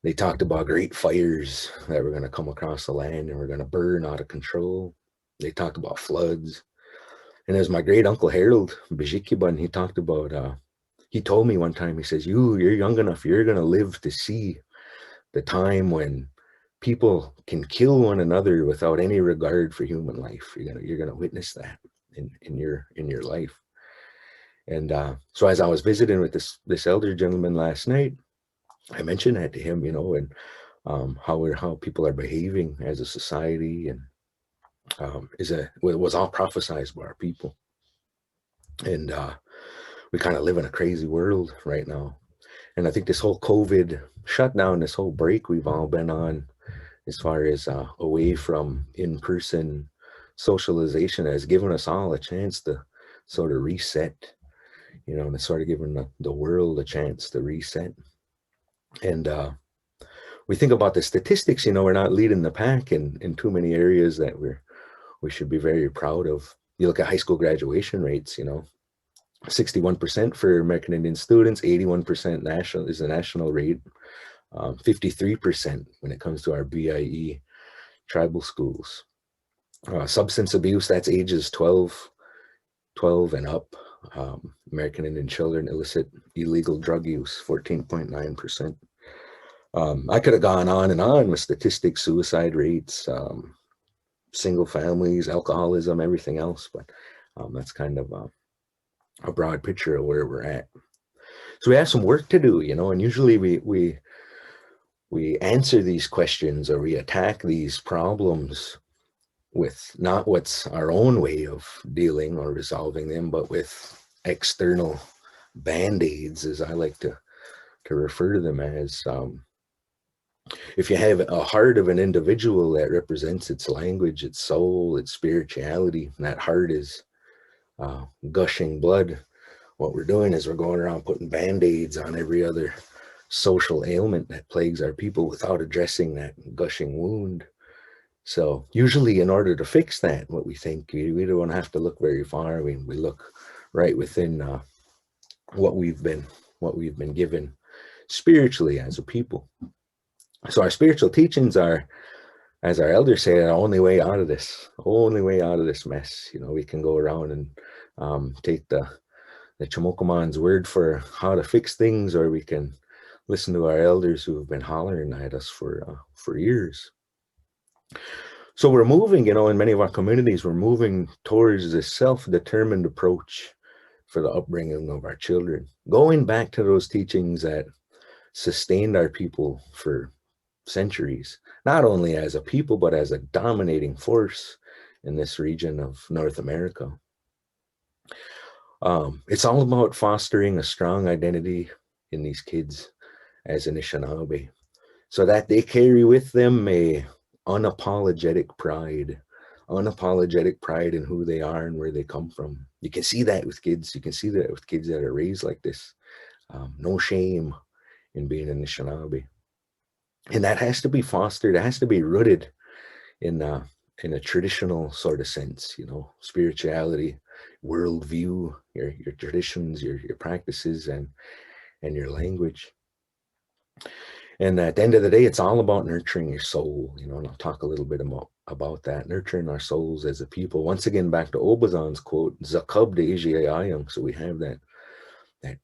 S2: They talked about great fires that were going to come across the land and were going to burn out of control. They talked about floods. And as my great uncle Harold Bijikiban, he talked about, he told me one time, he says, you're young enough, you're going to live to see the time when people can kill one another without any regard for human life. You're gonna witness that in your life. And so as I was visiting with this elder gentleman last night, I mentioned that to him, you know, and how people are behaving as a society, and it was all prophesized by our people. And we kind of live in a crazy world right now. And I think this whole COVID shutdown, this whole break we've all been on, as far as away from in-person socialization, has given us all a chance to sort of reset, you know, and sort of given the world a chance to reset. And we think about the statistics, you know, we're not leading the pack in too many areas that we should be very proud of. You look at high school graduation rates, you know, 61% for American Indian students, 81% is the national rate, 53% when it comes to our BIE tribal schools. Substance abuse, that's ages 12 and up. American Indian children, illicit illegal drug use, 14.9%. I could have gone on and on with statistics, suicide rates, single families, alcoholism, everything else, but that's kind of a broad picture of where we're at. So we have some work to do, you know, and usually we answer these questions, or we attack these problems with not what's our own way of dealing or resolving them, but with external band-aids, as I like to refer to them as. If you have a heart of an individual that represents its language, its soul, its spirituality, and that heart is gushing blood, what we're doing is we're going around putting band-aids on every other social ailment that plagues our people without addressing that gushing wound. So usually in order to fix that, what we think, we don't have to look very far. I mean, we look right within what we've been given spiritually as a people. So our spiritual teachings are, as our elders say, the only way out of this mess. You know, we can go around and take the Chamokaman's word for how to fix things, or we can listen to our elders who have been hollering at us for years. So we're moving, you know, in many of our communities, we're moving towards this self-determined approach for the upbringing of our children, going back to those teachings that sustained our people for centuries, not only as a people, but as a dominating force in this region of North America. It's all about fostering a strong identity in these kids as Anishinaabe, so that they carry with them a unapologetic pride in who they are and where they come from. You can see that with kids. You can see that with kids that are raised like this. no shame in being an Anishinaabe. And that has to be fostered, it has to be rooted in a traditional sort of sense, you know, spirituality, worldview, your traditions, your practices, and your language. And at the end of the day, it's all about nurturing your soul, you know, and I'll talk a little bit about that, nurturing our souls as a people. Once again, back to Obazan's quote, Zakub de Ijayayang. So we have that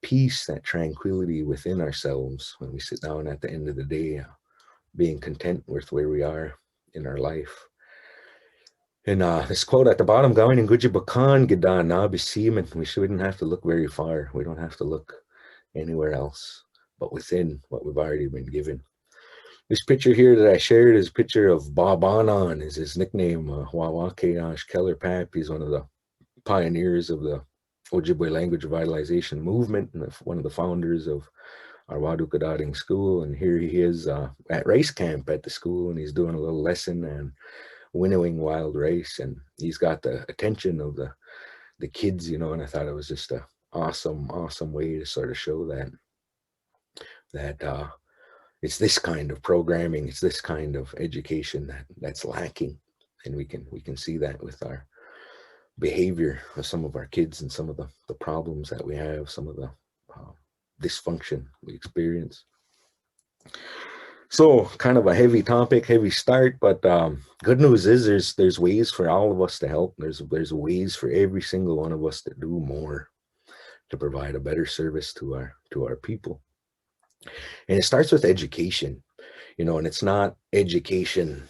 S2: peace, that tranquility within ourselves when we sit down at the end of the day, being content with where we are in our life. And this quote at the bottom, going in Gujibakan Gidan Nabisiman, we shouldn't have to look very far. We don't have to look anywhere else but within what we've already been given. This picture here that I shared is a picture of Bob Anon, is his nickname, Wawakeash Keller Pap. He's one of the pioneers of the Ojibwe language revitalization movement and one of the founders of our Wadukadading school. And here he is at race camp at the school, and he's doing a little lesson and winnowing wild rice, and he's got the attention of the kids, you know, and I thought it was just a awesome way to sort of show that it's this kind of programming, it's this kind of education that's lacking, and we can see that with our behavior of some of our kids and some of the problems that we have, some of the dysfunction we experience. So kind of a heavy topic, heavy start, but good news is there's ways for all of us to help. There's ways for every single one of us to do more, to provide a better service to our people. And it starts with education, you know, and it's not education,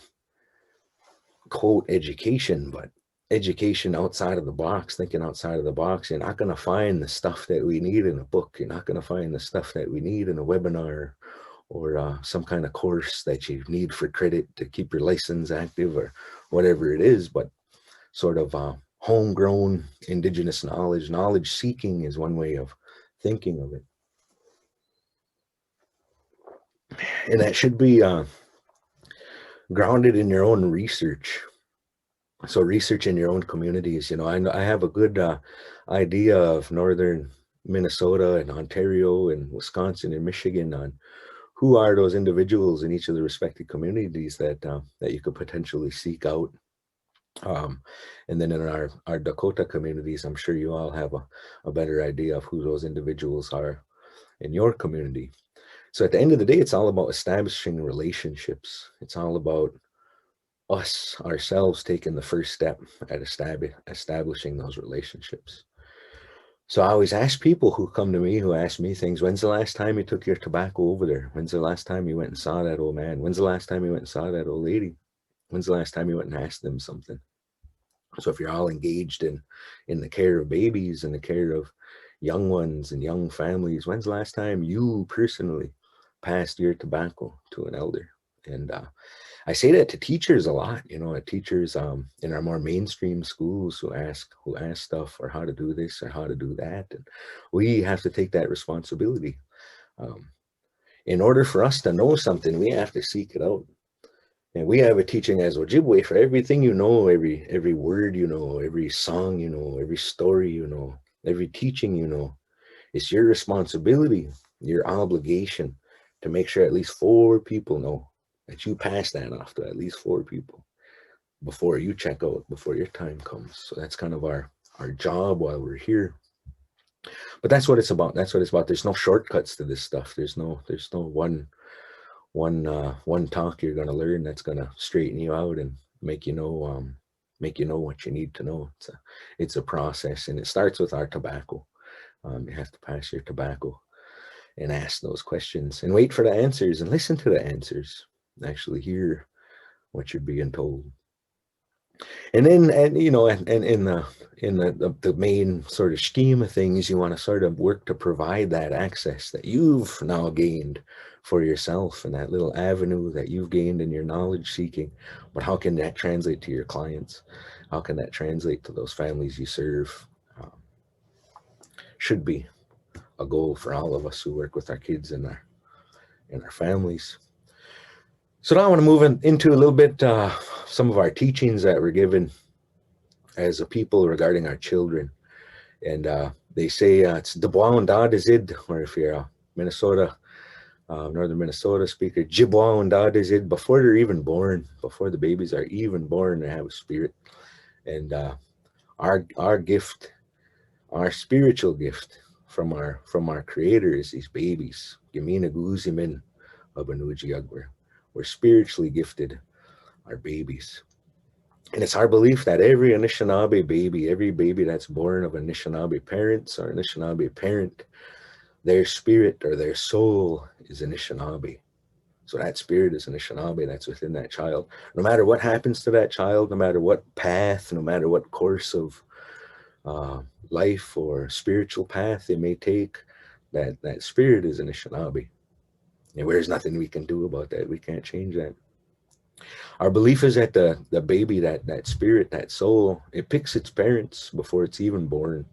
S2: quote, education, but education outside of the box, thinking outside of the box. You're not going to find the stuff that we need in a book. You're not going to find the stuff that we need in a webinar or some kind of course that you need for credit to keep your license active or whatever it is, but sort of homegrown indigenous knowledge seeking is one way of thinking of it. And that should be grounded in your own research. So research in your own communities. You know, I have a good idea of northern Minnesota and Ontario and Wisconsin and Michigan on who are those individuals in each of the respective communities that you could potentially seek out. And then in our Dakota communities, I'm sure you all have a better idea of who those individuals are in your community. So at the end of the day, it's all about establishing relationships. It's all about us, ourselves, taking the first step at establishing those relationships. So I always ask people who come to me, who ask me things, when's the last time you took your tobacco over there? When's the last time you went and saw that old man? When's the last time you went and saw that old lady? When's the last time you went and asked them something? So if you're all engaged in the care of babies and the care of young ones and young families, when's the last time you personally passed your tobacco to an elder? And I say that to teachers a lot, you know, teachers in our more mainstream schools who ask stuff or how to do this or how to do that. And we have to take that responsibility. In order for us to know something, we have to seek it out. And we have a teaching as Ojibwe for everything you know, every word you know, every song you know, every story you know, every teaching you know. It's your responsibility, your obligation to make sure at least 4 people know that you pass that off to at least 4 people before you check out, before your time comes. So that's kind of our job while we're here. But that's what it's about. That's what it's about. There's no shortcuts to this stuff. There's no one talk you're going to learn that's going to straighten you out and make you know what you need to know. It's a process, and it starts with our tobacco. You have to pass your tobacco and ask those questions and wait for the answers and listen to the answers. Actually hear what you're being told. And then, you know, and in the main sort of scheme of things, you want to sort of work to provide that access that you've now gained for yourself and that little avenue that you've gained in your knowledge seeking. But how can that translate to your clients? How can that translate to those families you serve? Should be a goal for all of us who work with our kids and our families. So now I want to move into a little bit some of our teachings that were given as a people regarding our children. And they say it's Debois da Dizid, or if you're a Minnesota, northern Minnesota speaker, Jibwa da Dizid, before they're even born, before the babies are even born, they have a spirit. And our gift, our spiritual gift from our creator is these babies. Gemina Guzimin Abanuji Agwer. We're spiritually gifted, our babies. And it's our belief that every Anishinaabe baby, every baby that's born of Anishinaabe parents or Anishinaabe parent, their spirit or their soul is Anishinaabe. So that spirit is Anishinaabe that's within that child. No matter what happens to that child, no matter what path, no matter what course of life or spiritual path they may take, that spirit is Anishinaabe. And there's nothing we can do about that. We can't change that. Our belief is that the baby, that spirit, that soul, it picks its parents before it's even born.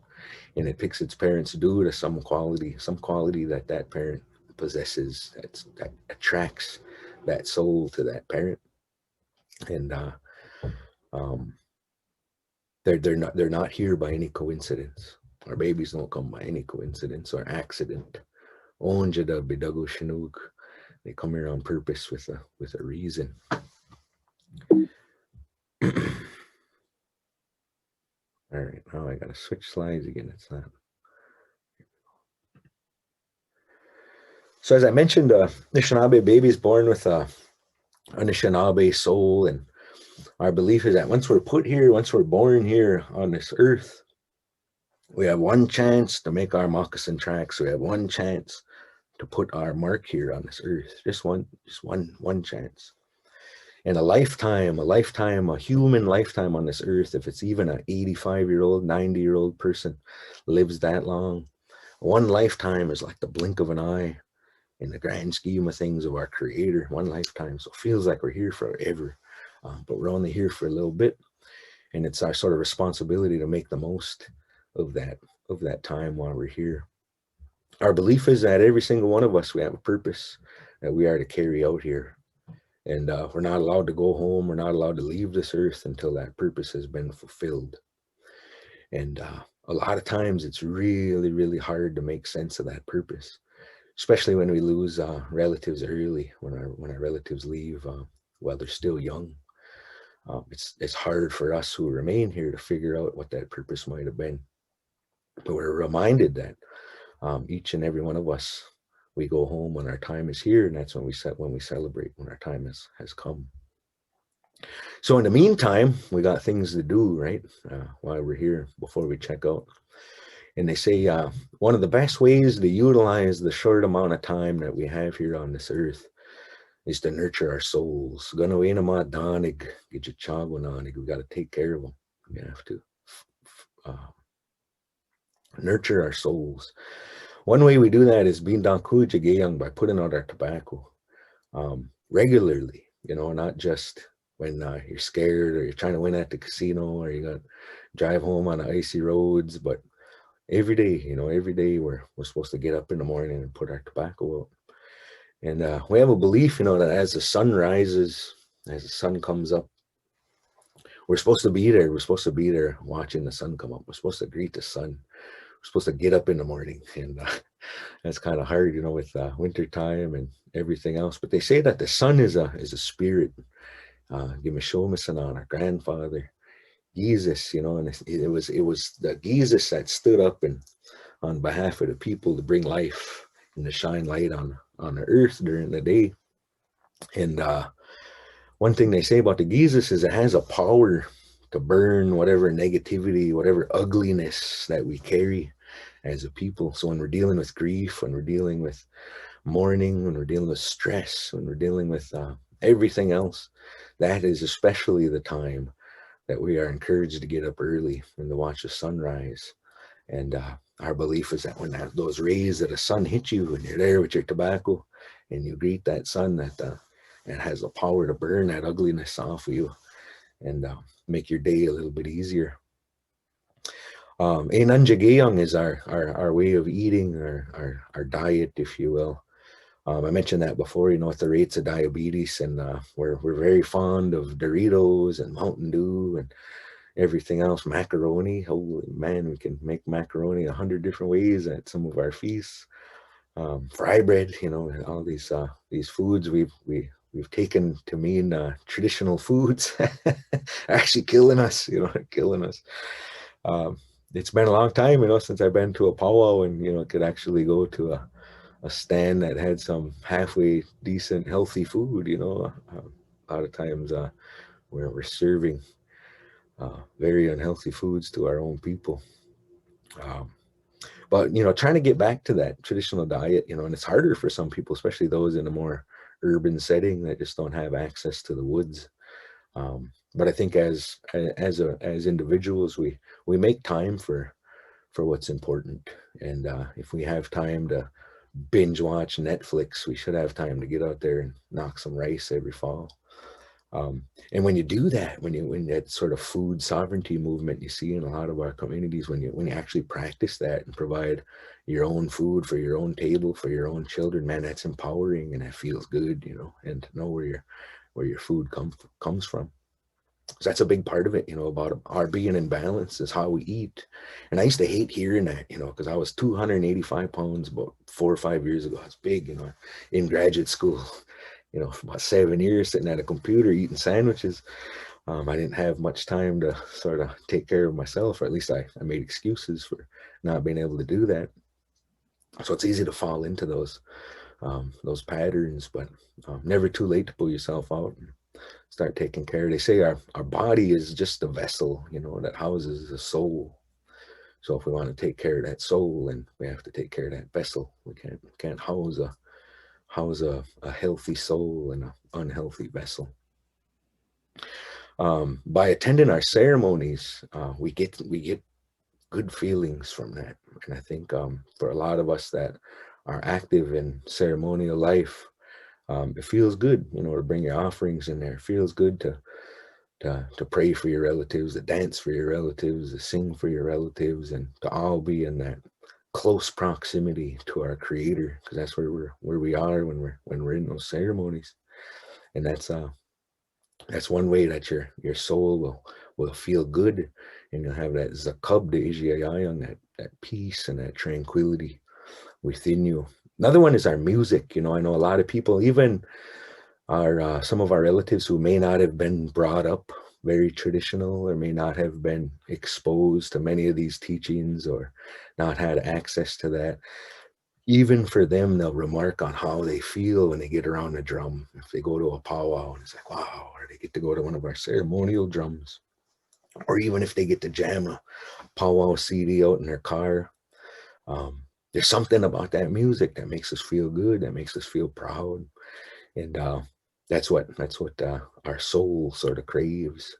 S2: And it picks its parents due to some quality that parent possesses that attracts that soul to that parent. And they're not here by any coincidence. Our babies don't come by any coincidence or accident. Onjada bidago shinug. They come here on purpose with a reason. All right, now I gotta switch slides again. It's not. So as I mentioned, Anishinaabe babies born with a Anishinaabe soul, and our belief is that once we're put here, once we're born here on this earth, we have one chance to make our moccasin tracks. We have one chance to put our mark here on this earth. Just one chance. And a human lifetime on this earth, if it's even an 85-year-old, 90-year-old person lives that long, one lifetime is like the blink of an eye in the grand scheme of things of our creator. One lifetime. So it feels like we're here forever, but we're only here for a little bit. And it's our sort of responsibility to make the most of that time while we're here. Our belief is that every single one of us, we have a purpose that we are to carry out here. And we're not allowed to go home. We're not allowed to leave this earth until that purpose has been fulfilled. And a lot of times it's really, really hard to make sense of that purpose, especially when we lose relatives early, when our relatives leave while they're still young. It's hard for us who remain here to figure out what that purpose might have been. But we're reminded that each and every one of us, we go home when our time is here, and that's when we celebrate when our time has come. So in the meantime, we got things to do, right? While we're here before we check out. And they say one of the best ways to utilize the short amount of time that we have here on this earth is to nurture our souls. We got to take care of them. We have to nurture our souls. One way we do that is being by putting out our tobacco regularly, not just when you're scared or you're trying to win at the casino or you got to drive home on the icy roads, but every day, every day we're supposed to get up in the morning and put our tobacco out. And we have a belief, that as the sun rises, as the sun comes up, we're supposed to be there. We're supposed to be there watching the sun come up. We're supposed to greet the sun. We're supposed to get up in the morning, and that's kind of hard, with winter time and everything else. But they say that the sun is a spirit. Our grandfather, Jesus, and it was the Jesus that stood up and on behalf of the people to bring life and to shine light on the earth during the day. And one thing they say about the Jesus is it has a power to burn whatever negativity, whatever ugliness that we carry as a people. So when we're dealing with grief, when we're dealing with mourning, when we're dealing with stress, when we're dealing with everything else, that is especially the time that we are encouraged to get up early and to watch the sunrise. And our belief is that when those rays of the sun hit you and you're there with your tobacco and you greet that sun, that it has the power to burn that ugliness off of you and make your day a little bit easier. Enanjageyang is our way of eating, our diet, if you will. I mentioned that before, with the rates of diabetes, and we're very fond of Doritos and Mountain Dew, and everything else. Macaroni, holy man, we can make macaroni 100 different ways at some of our feasts. Fry bread, you know, and all these foods we've taken to mean traditional foods are actually killing us, you know, killing us. It's been a long time, you know, since I've been to a powwow and, you know, could actually go to a stand that had some halfway decent, healthy food, you know. A lot of times we're serving very unhealthy foods to our own people. But, you know, trying to get back to that traditional diet, you know, and it's harder for some people, especially those in a more urban setting that just don't have access to the woods. But I think as individuals, we make time for what's important. And if we have time to binge watch Netflix, we should have time to get out there and knock some rice every fall. And when you do that, when that sort of food sovereignty movement you see in a lot of our communities, when you actually practice that and provide your own food for your own table, for your own children, man, that's empowering and that feels good, you know, and to know where your food comes from. So that's a big part of it, you know, about our being in balance is how we eat. And I used to hate hearing that, you know, because I was 285 pounds about 4 or 5 years ago. I was big, you know, in graduate school, you know, for about 7 years sitting at a computer eating sandwiches. I didn't have much time to sort of take care of myself, or at least I made excuses for not being able to do that. So it's easy to fall into those patterns, but never too late to pull yourself out and start taking care. They say our body is just a vessel, you know, that houses a soul. So if we want to take care of that soul, then we have to take care of that vessel. We can't house a healthy soul in an unhealthy vessel. By attending our ceremonies, we get good feelings from that. And I think for a lot of us that are active in ceremonial life, it feels good, you know, to bring your offerings in there. It feels good to pray for your relatives, to dance for your relatives, to sing for your relatives, and to all be in that close proximity to our Creator, because that's where we are when we're in those ceremonies. And that's one way that your soul will feel good, and you'll have that zakub de Ijayayang, that peace and that tranquility within you. Another one is our music. You know, I know a lot of people, even some of our relatives who may not have been brought up very traditional or may not have been exposed to many of these teachings or not had access to that. Even for them, they'll remark on how they feel when they get around the drum. If they go to a powwow and it's like, wow, or they get to go to one of our ceremonial drums, or even if they get to jam a powwow CD out in their car. There's something about that music that makes us feel good, that makes us feel proud. And that's what our soul sort of craves.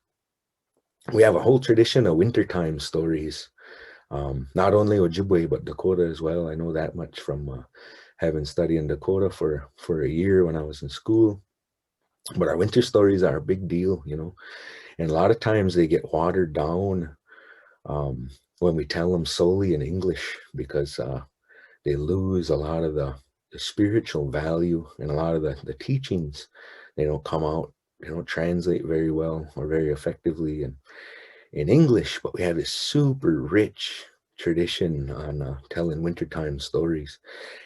S2: We have a whole tradition of wintertime stories, not only Ojibwe, but Dakota as well. I know that much from having studied in Dakota for a year when I was in school. But our winter stories are a big deal, you know, and a lot of times they get watered down when we tell them solely in English, because they lose a lot of the spiritual value, and a lot of the teachings, they don't come out, they don't translate very well or very effectively in English. But we have this super rich tradition on telling wintertime stories,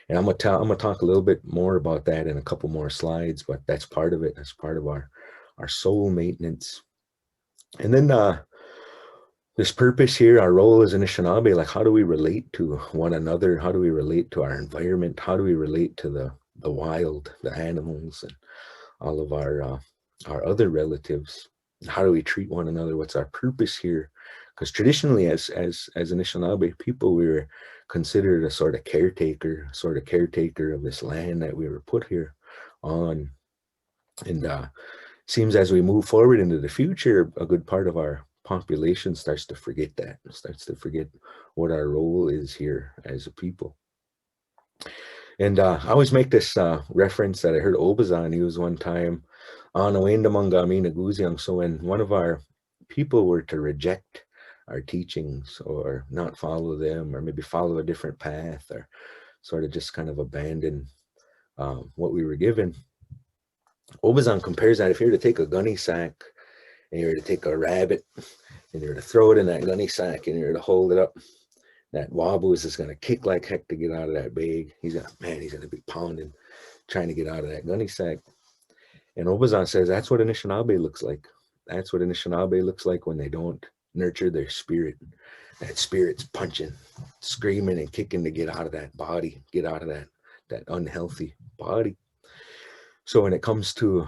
S2: and I'm gonna talk a little bit more about that in a couple more slides. But that's part of it. That's part of our soul maintenance. And then this purpose here, our role as Anishinaabe, like how do we relate to one another? How do we relate to our environment? How do we relate to the wild, the animals, and all of our other relatives? How do we treat one another? What's our purpose here? Because traditionally, as Anishinaabe people, we were considered a sort of caretaker of this land that we were put here on. And seems as we move forward into the future, a good part of our population starts to forget that, starts to forget what our role is here as a people. And I always make this reference that I heard Obazan use one time on Awendamangami Naguziang. So when one of our people were to reject our teachings or not follow them, or maybe follow a different path, or sort of just kind of abandon what we were given, Obazan compares that if you were to take a gunny sack and you were to take a rabbit and you're to throw it in that gunny sack and you're to hold it up. That Wabuz is going to kick like heck to get out of that bag. He's gonna be pounding, trying to get out of that gunny sack. And Obazan says that's what Anishinaabe looks like. That's what Anishinaabe looks like when they don't nurture their spirit. That spirit's punching, screaming and kicking to get out of that body, get out of that unhealthy body. So when it comes to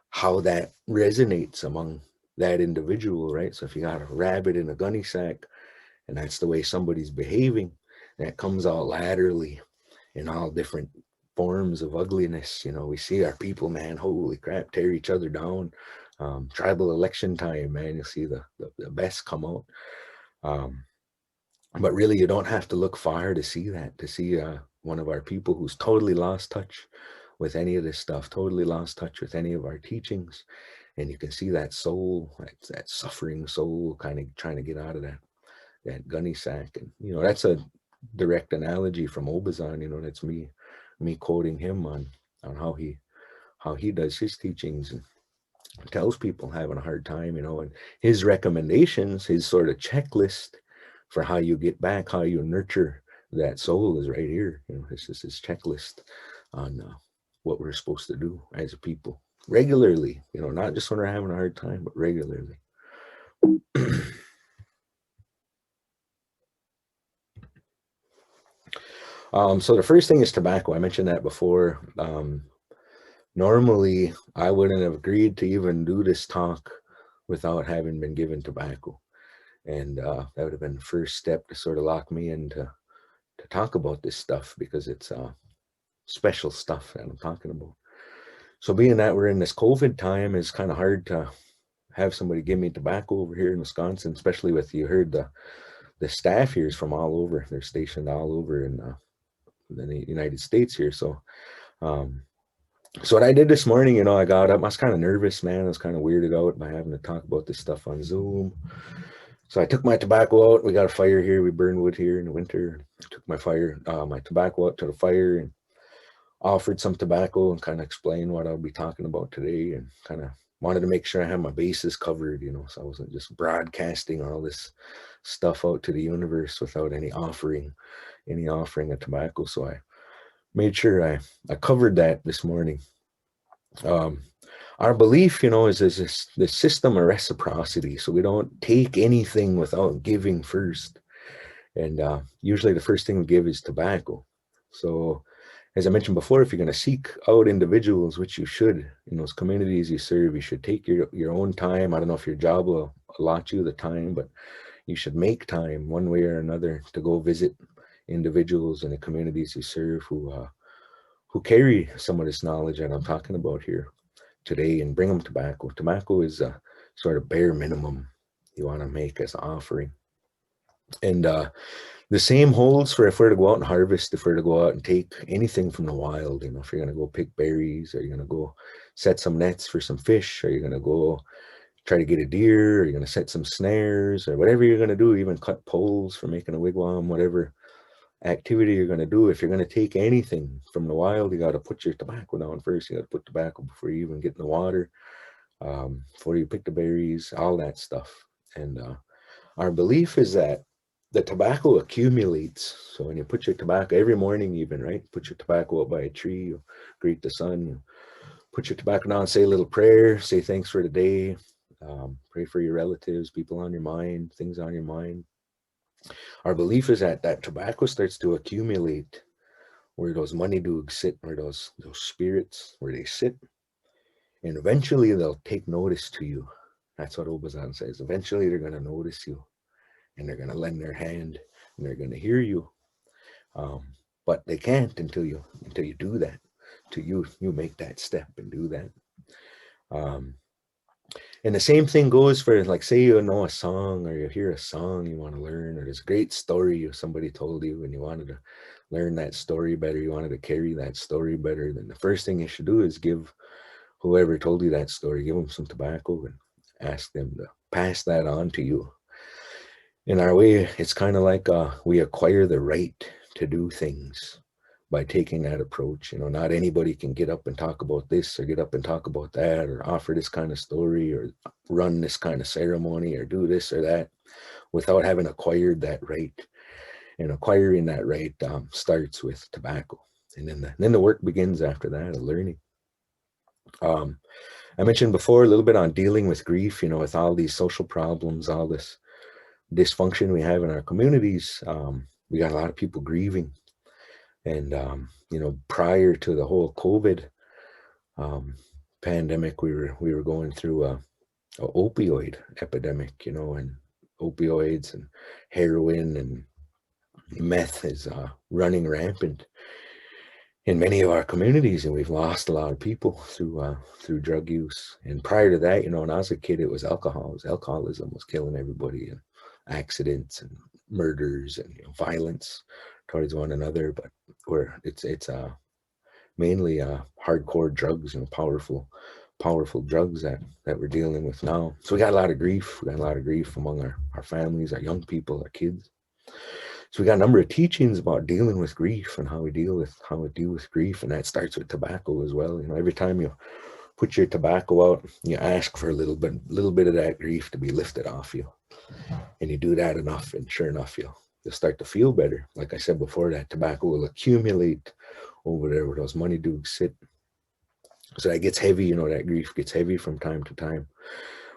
S2: how that resonates among that individual, right? So if you got a rabbit in a gunny sack and that's the way somebody's behaving, that comes out laterally in all different forms of ugliness. You know, we see our people, man, holy crap, tear each other down. Tribal election time, man, you'll see the best come out. But really, you don't have to look far to see that, to see one of our people who's totally lost touch with any of this stuff, totally lost touch with any of our teachings. And you can see that soul, that suffering soul kind of trying to get out of that gunny sack. And, you know, that's a direct analogy from Obazan. You know, that's me quoting him on how he does his teachings and tells people having a hard time, you know, and his recommendations, his sort of checklist for how you get back, how you nurture that soul is right here. You know, this is his checklist on what we're supposed to do as a people regularly, you know, not just when we're having a hard time, but regularly. So the first thing is tobacco. I mentioned that before. Normally, I wouldn't have agreed to even do this talk without having been given tobacco. And that would have been the first step to sort of lock me in to talk about this stuff, because it's special stuff that I'm talking about. So being that we're in this COVID time, it's kind of hard to have somebody give me tobacco over here in Wisconsin, especially with, you heard the staff here is from all over. They're stationed all over in the United States here. So so what I did this morning, you know, I got up, I was kind of nervous, man. I was kind of weirded out by having to talk about this stuff on Zoom. So I took my tobacco out. We got a fire here. We burn wood here in the winter. I took my tobacco out to the fire and offered some tobacco and kind of explained what I'll be talking about today, and kind of wanted to make sure I had my bases covered, you know, so I wasn't just broadcasting all this stuff out to the universe without any offering of tobacco. So I made sure I covered that this morning. Our belief, you know, is this system of reciprocity. So we don't take anything without giving first. And usually the first thing we give is tobacco. So as I mentioned before, if you're going to seek out individuals, which you should, in those communities you serve, you should take your own time. I don't know if your job will allot you the time, but you should make time one way or another to go visit individuals in the communities you serve who carry some of this knowledge that I'm talking about here today, and bring them tobacco. Tobacco is a sort of bare minimum you want to make as an offering. And the same holds for if we're to go out and harvest, if we're to go out and take anything from the wild. You know, if you're going to go pick berries, or you're going to go set some nets for some fish, or you're going to go try to get a deer, or you're going to set some snares, or whatever you're going to do, even cut poles for making a wigwam, whatever activity you're going to do. If you're going to take anything from the wild, you got to put your tobacco down first. You got to put tobacco before you even get in the water, before you pick the berries, all that stuff. And our belief is that the tobacco accumulates. So when you put your tobacco every morning, even, right, put your tobacco up by a tree, you greet the sun, you put your tobacco down, say a little prayer, say thanks for the day, pray for your relatives, people on your mind, things on your mind. Our belief is that tobacco starts to accumulate where those money dugs sit, where those spirits, where they sit, and eventually they'll take notice to you. That's what Obazan says. Eventually they're going to notice you, and they're going to lend their hand, and they're going to hear you. But they can't until you do that, until you make that step and do that. And the same thing goes for, like, say you know a song, or you hear a song you want to learn, or there's a great story somebody told you and you wanted to learn that story better, you wanted to carry that story better, then the first thing you should do is give whoever told you that story, give them some tobacco and ask them to pass that on to you. In our way, it's kind of like we acquire the right to do things by taking that approach. You know, not anybody can get up and talk about this or get up and talk about that or offer this kind of story or run this kind of ceremony or do this or that without having acquired that right. And acquiring that right starts with tobacco. And then the work begins after that, of learning. I mentioned before a little bit on dealing with grief, you know, with all these social problems, all this dysfunction we have in our communities. We got a lot of people grieving. And, you know, prior to the whole COVID pandemic, we were going through a opioid epidemic, you know, and opioids and heroin and meth is running rampant in many of our communities, and we've lost a lot of people through drug use. And prior to that, you know, when I was a kid, it was alcoholism was killing everybody, and accidents and murders and, you know, violence towards one another. But it's mainly hardcore drugs and powerful drugs that we're dealing with now. So we got a lot of grief. We got a lot of grief among our families, our young people, our kids. So we got a number of teachings about dealing with grief and how we deal with grief, and that starts with tobacco as well. You know, every time you put your tobacco out, you ask for a little bit of that grief to be lifted off you, and you do that enough, and sure enough, you'll start to feel better. Like I said before, that tobacco will accumulate over there where those money dugs sit. So that gets heavy. You know, that grief gets heavy from time to time.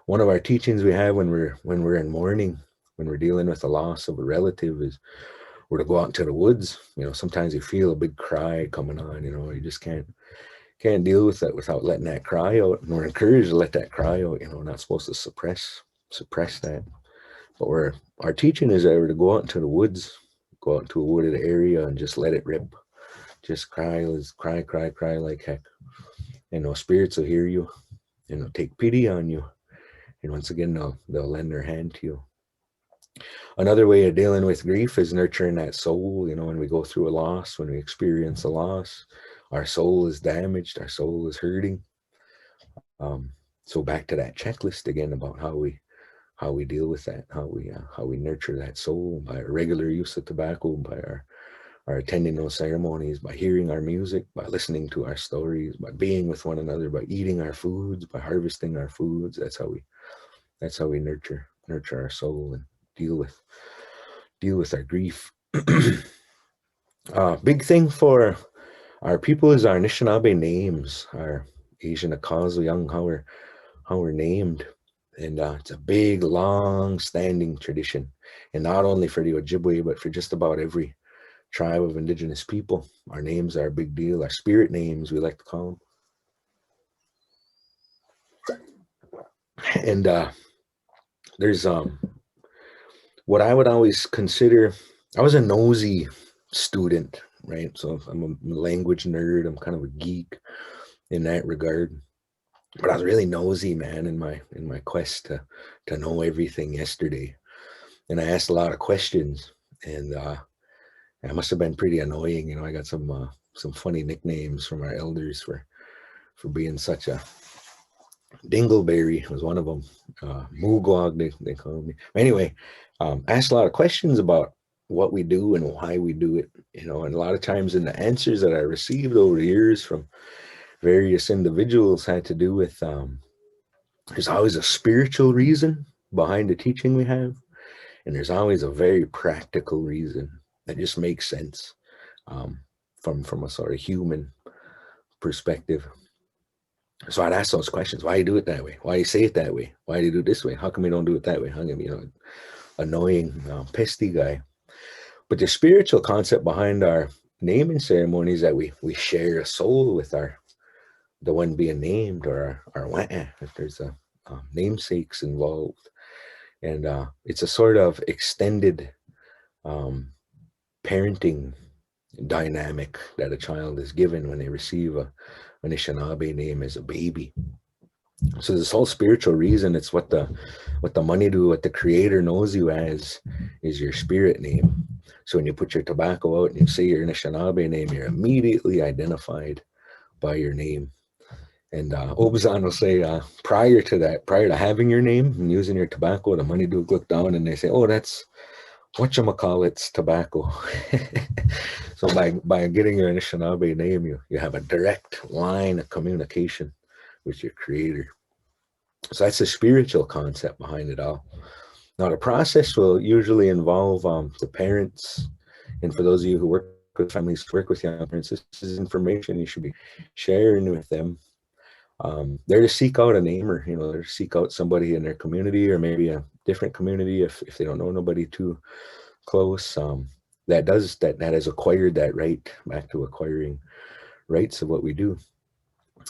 S2: One of our teachings we have when we're in mourning, when we're dealing with the loss of a relative, is we're to go out into the woods. You know, sometimes you feel a big cry coming on, you know, you just can't deal with that without letting that cry out. And we're encouraged to let that cry out, you know, we're not supposed to suppress that. But our teaching is that we're to go out into the woods, go out into a wooded area and just let it rip. Just cry like heck. You know, spirits will hear you, you know, take pity on you. And once again, they'll lend their hand to you. Another way of dealing with grief is nurturing that soul. You know, when we go through a loss, when we experience a loss, our soul is damaged, our soul is hurting. So back to that checklist again about how we deal with that, how we nurture that soul by our regular use of tobacco, by our attending those ceremonies, by hearing our music, by listening to our stories, by being with one another, by eating our foods, by harvesting our foods. That's how we nurture our soul and deal with our grief. Big thing for our people is our Anishinaabe names, our Asian Akazu how we're named. And it's a big, long-standing tradition. And not only for the Ojibwe, but for just about every tribe of Indigenous people. Our names are a big deal. Our spirit names, we like to call them. And there's what I would always consider, I was a nosy student, right? So I'm a language nerd. I'm kind of a geek in that regard. But I was really nosy, man, in my quest to know everything yesterday. And I asked a lot of questions, and I must have been pretty annoying. You know, I got some funny nicknames from our elders for being such a dingleberry was one of them. Moogwag, they called me. Anyway, asked a lot of questions about what we do and why we do it, you know, and a lot of times in the answers that I received over the years from various individuals had to do with, there's always a spiritual reason behind the teaching we have, and there's always a very practical reason that just makes sense from a sort of human perspective. So I'd ask those questions. Why do you do it that way? Why do you say it that way? Why do you do it this way? How come you don't do it that way? How come, you know, annoying, pesty guy. But the spiritual concept behind our naming ceremony is that we share a soul with the one being named, or our wa'a, if there's a namesakes involved. And it's a sort of extended parenting dynamic that a child is given when they receive an Anishinaabe name as a baby. So this whole spiritual reason, it's what the money do, what the creator knows you as, is your spirit name. So when you put your tobacco out and you say your Anishinaabe name, you're immediately identified by your name. And Obzan will say, prior to having your name and using your tobacco, the money do look down and they say, oh, that's whatchamacallit's tobacco. So by getting your Anishinaabe name, you have a direct line of communication with your creator. So that's the spiritual concept behind it all. Now the process will usually involve the parents, and for those of you who work with families, work with young parents, this is information you should be sharing with them. They're to seek out a namer, you know, they're to seek out somebody in their community or maybe a different community if they don't know nobody too close that has acquired that right, back to acquiring rights of what we do.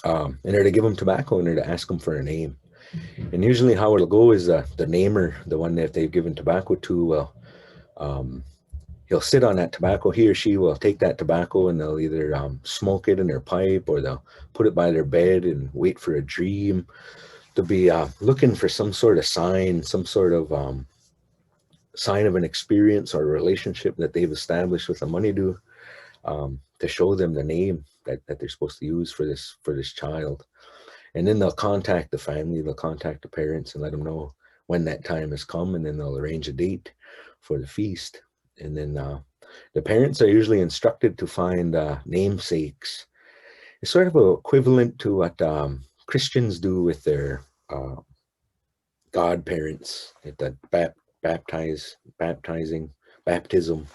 S2: And they're to give them tobacco and they're to ask them for a name. And usually how it'll go is the namer, the one that they've given tobacco to, will he'll sit on that tobacco. He or she will take that tobacco and they'll either smoke it in their pipe or they'll put it by their bed and wait for a dream. They'll be looking for some sort of sign, some sort of sign of an experience or a relationship that they've established with a money-do, to show them the name that they're supposed to use for this child. And then they'll contact the family, they'll contact the parents and let them know when that time has come, and then they'll arrange a date for the feast. And then the parents are usually instructed to find namesakes. It's sort of equivalent to what Christians do with their godparents at the baptism,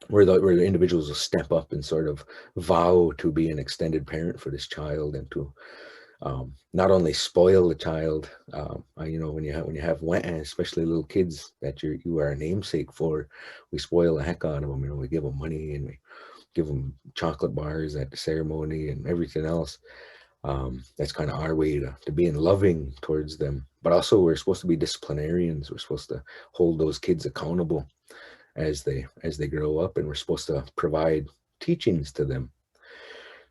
S2: where the individuals will step up and sort of vow to be an extended parent for this child and to not only spoil the child, you know, when you have especially little kids that you are a namesake for, we spoil the heck out of them. You know, we give them money and we give them chocolate bars at the ceremony and everything else. That's kind of our way to being loving towards them. But also we're supposed to be disciplinarians. We're supposed to hold those kids accountable as they grow up, and we're supposed to provide teachings to them.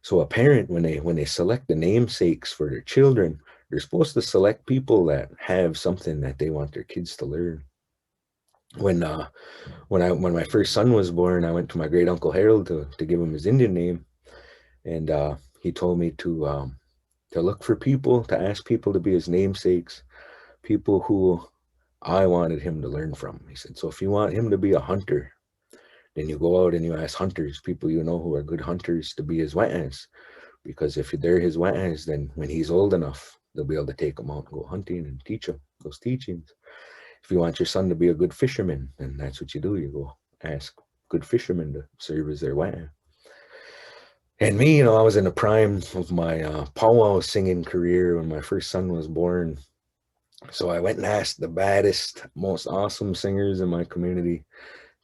S2: So a parent, when they select the namesakes for their children, they're supposed to select people that have something that they want their kids to learn. When my first son was born, I went to my great uncle Harold to give him his Indian name, and he told me to look for people, to ask people to be his namesakes, people who I wanted him to learn from. He said, so if you want him to be a hunter, then you go out and you ask hunters, people you know who are good hunters, to be his we'ans. Because if they're his we'ans, then when he's old enough, they'll be able to take him out and go hunting and teach him those teachings. If you want your son to be a good fisherman, then that's what you do. You go ask good fishermen to serve as their we'an. And me, you know, I was in the prime of my powwow singing career when my first son was born. So I went and asked the baddest, most awesome singers in my community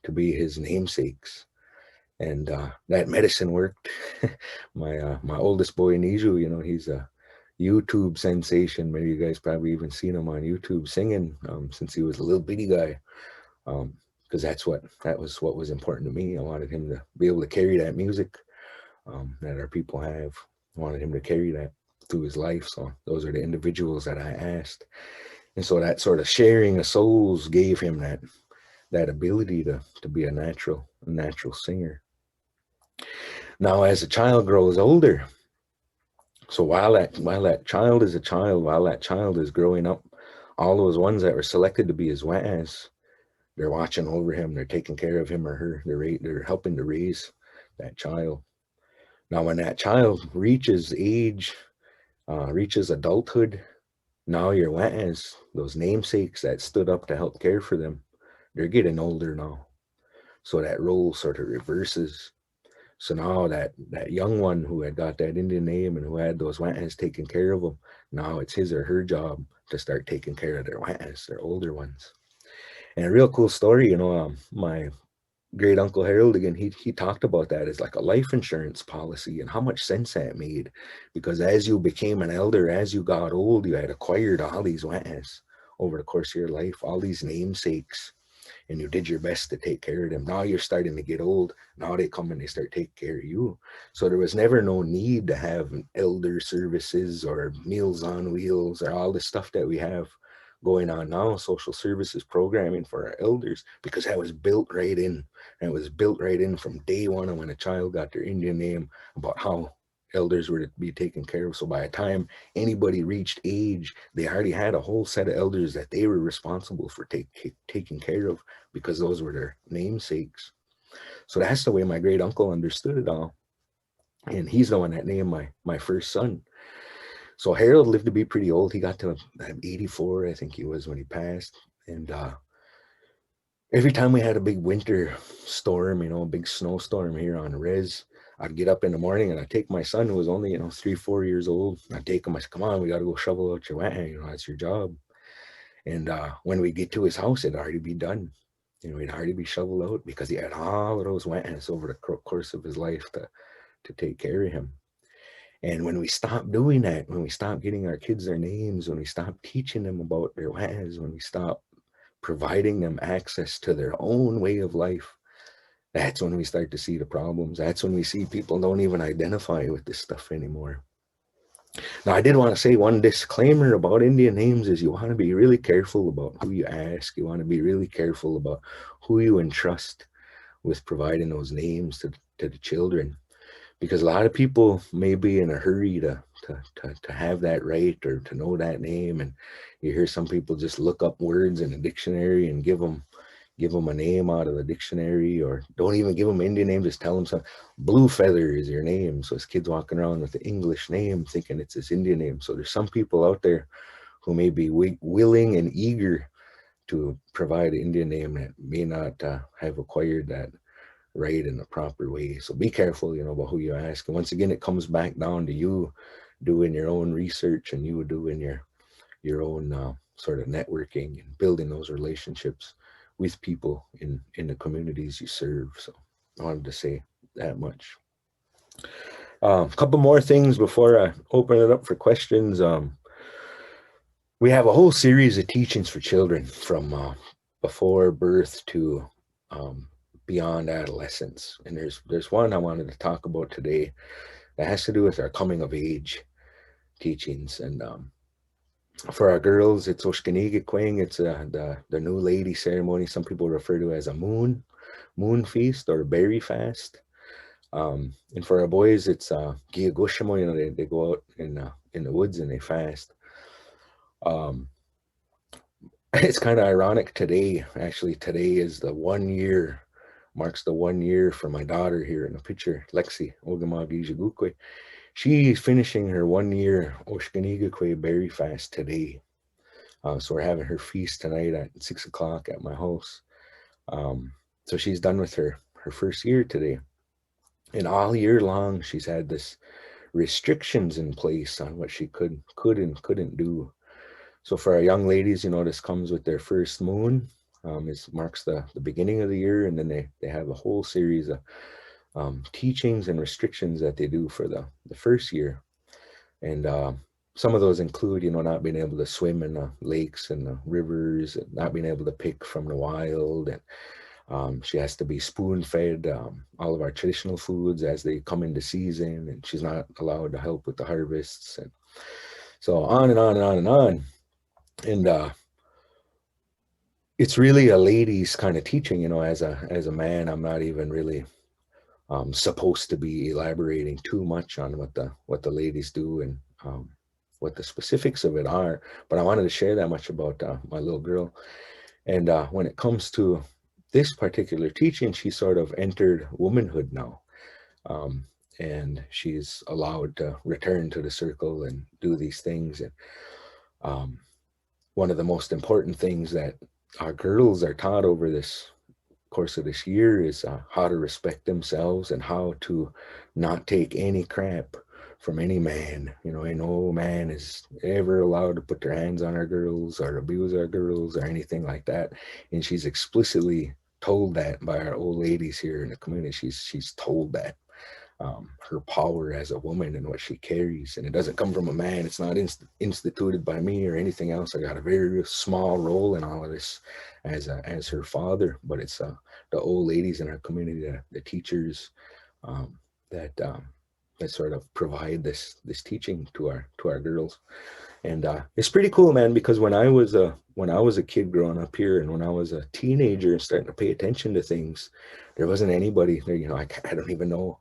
S2: to be his namesakes. And that medicine worked. My oldest boy, Niju, you know, he's a YouTube sensation. Maybe you guys probably even seen him on YouTube singing since he was a little bitty guy. Because that was what was important to me. I wanted him to be able to carry that music that our people have. I wanted him to carry that through his life. So those are the individuals that I asked. And so that sort of sharing of souls gave him that ability to be a natural singer. Now, as a child grows older, so while that child is a child, while that child is growing up, all those ones that were selected to be his we'as, they're watching over him, they're taking care of him or her, they're helping to raise that child. Now, when that child reaches adulthood, now your we'as, those namesakes that stood up to help care for them, they're getting older now. So that role sort of reverses. So now that young one who had got that Indian name and who had those we'as taking care of them, now it's his or her job to start taking care of their we'as, their older ones. And a real cool story, you know, my great uncle Harold, again, he talked about that as like a life insurance policy and how much sense that made, because as you became an elder, as you got old, you had acquired all these we'as over the course of your life, all these namesakes, and you did your best to take care of them. Now you're starting to get old. Now they come and they start taking care of you. So there was never no need to have elder services or Meals on Wheels or all the stuff that we have going on now, social services programming for our elders, because that was built right in. And it was built right in from day one, and when a child got their Indian name, about how elders were to be taken care of. So by the time anybody reached age, they already had a whole set of elders that they were responsible for taking care of, because those were their namesakes. So that's the way my great uncle understood it all. And he's the one that named my first son. So Harold lived to be pretty old. He got to 84, I think he was, when he passed. And every time we had a big winter storm, you know, a big snowstorm here on Res, I'd get up in the morning and I'd take my son, who was only, you know, 3-4 years old. I'd take him, I said, come on, we got to go shovel out your wet, you know, that's your job. And when we get to his house, it'd already be done. You know, he'd already be shoveled out, because he had all of those wetness over the course of his life to take care of him. And when we stopped doing that, when we stopped getting our kids their names, when we stopped teaching them about their ways, when we stopped providing them access to their own way of life, that's when we start to see the problems. That's when we see people don't even identify with this stuff anymore. Now, I did want to say one disclaimer about Indian names is you want to be really careful about who you ask. You want to be really careful about who you entrust with providing those names to the children. Because a lot of people may be in a hurry to have that right, or to know that name. And you hear some people just look up words in a dictionary and give them a name out of the dictionary, or don't even give them an Indian name, just tell them something. Blue Feather is your name. So it's kids walking around with the English name thinking it's this Indian name. So there's some people out there who may be willing and eager to provide an Indian name that may not have acquired that right in the proper way. So be careful, you know, about who you ask. And once again, it comes back down to you doing your own research, and you doing your own sort of networking and building those relationships with people in the communities you serve. So I wanted to say that much. A couple more things before I open it up for questions. We have a whole series of teachings for children from before birth to beyond adolescence. And there's one I wanted to talk about today that has to do with our coming of age teachings. And for our girls, it's Oshkanigakwing. It's the new lady ceremony. Some people refer to it as a moon feast or a berry fast. And for our boys, it's Giagushimo. You know, they go out in the woods and they fast. It's kind of ironic today. Actually, today is marks the 1 year for my daughter here in the picture, Lexi Ogamagi Jagukwe. She's finishing her 1 year Oshkanigakway berry fast today. So we're having her feast tonight at 6 o'clock at my house. So she's done with her first year today. And all year long, she's had this restrictions in place on what she could and couldn't do. So for our young ladies, you know, this comes with their first moon. It marks the beginning of the year, and then they have a whole series of teachings and restrictions that they do for the first year. And some of those include, you know, not being able to swim in the lakes and the rivers, and not being able to pick from the wild. And she has to be spoon-fed all of our traditional foods as they come into season, and she's not allowed to help with the harvests. And so on and on and on and on. And it's really a ladies kind of teaching, you know. As a man, I'm not even really supposed to be elaborating too much on what the ladies do and what the specifics of it are. But I wanted to share that much about my little girl. And when it comes to this particular teaching, she sort of entered womanhood now. And she's allowed to return to the circle and do these things. And one of the most important things that our girls are taught over this course of this year is how to respect themselves and how to not take any crap from any man. You know, and no man is ever allowed to put their hands on our girls or abuse our girls or anything like that. And she's explicitly told that by our old ladies here in the community. She's told that her power as a woman and what she carries, and it doesn't come from a man. It's not instituted by me or anything else. I got a very small role in all of this as her father, but it's the old ladies in our community, the teachers that sort of provide this teaching to our girls. And it's pretty cool, man, because when I was a kid growing up here, and when I was a teenager and starting to pay attention to things, there wasn't anybody there. You know, I don't even know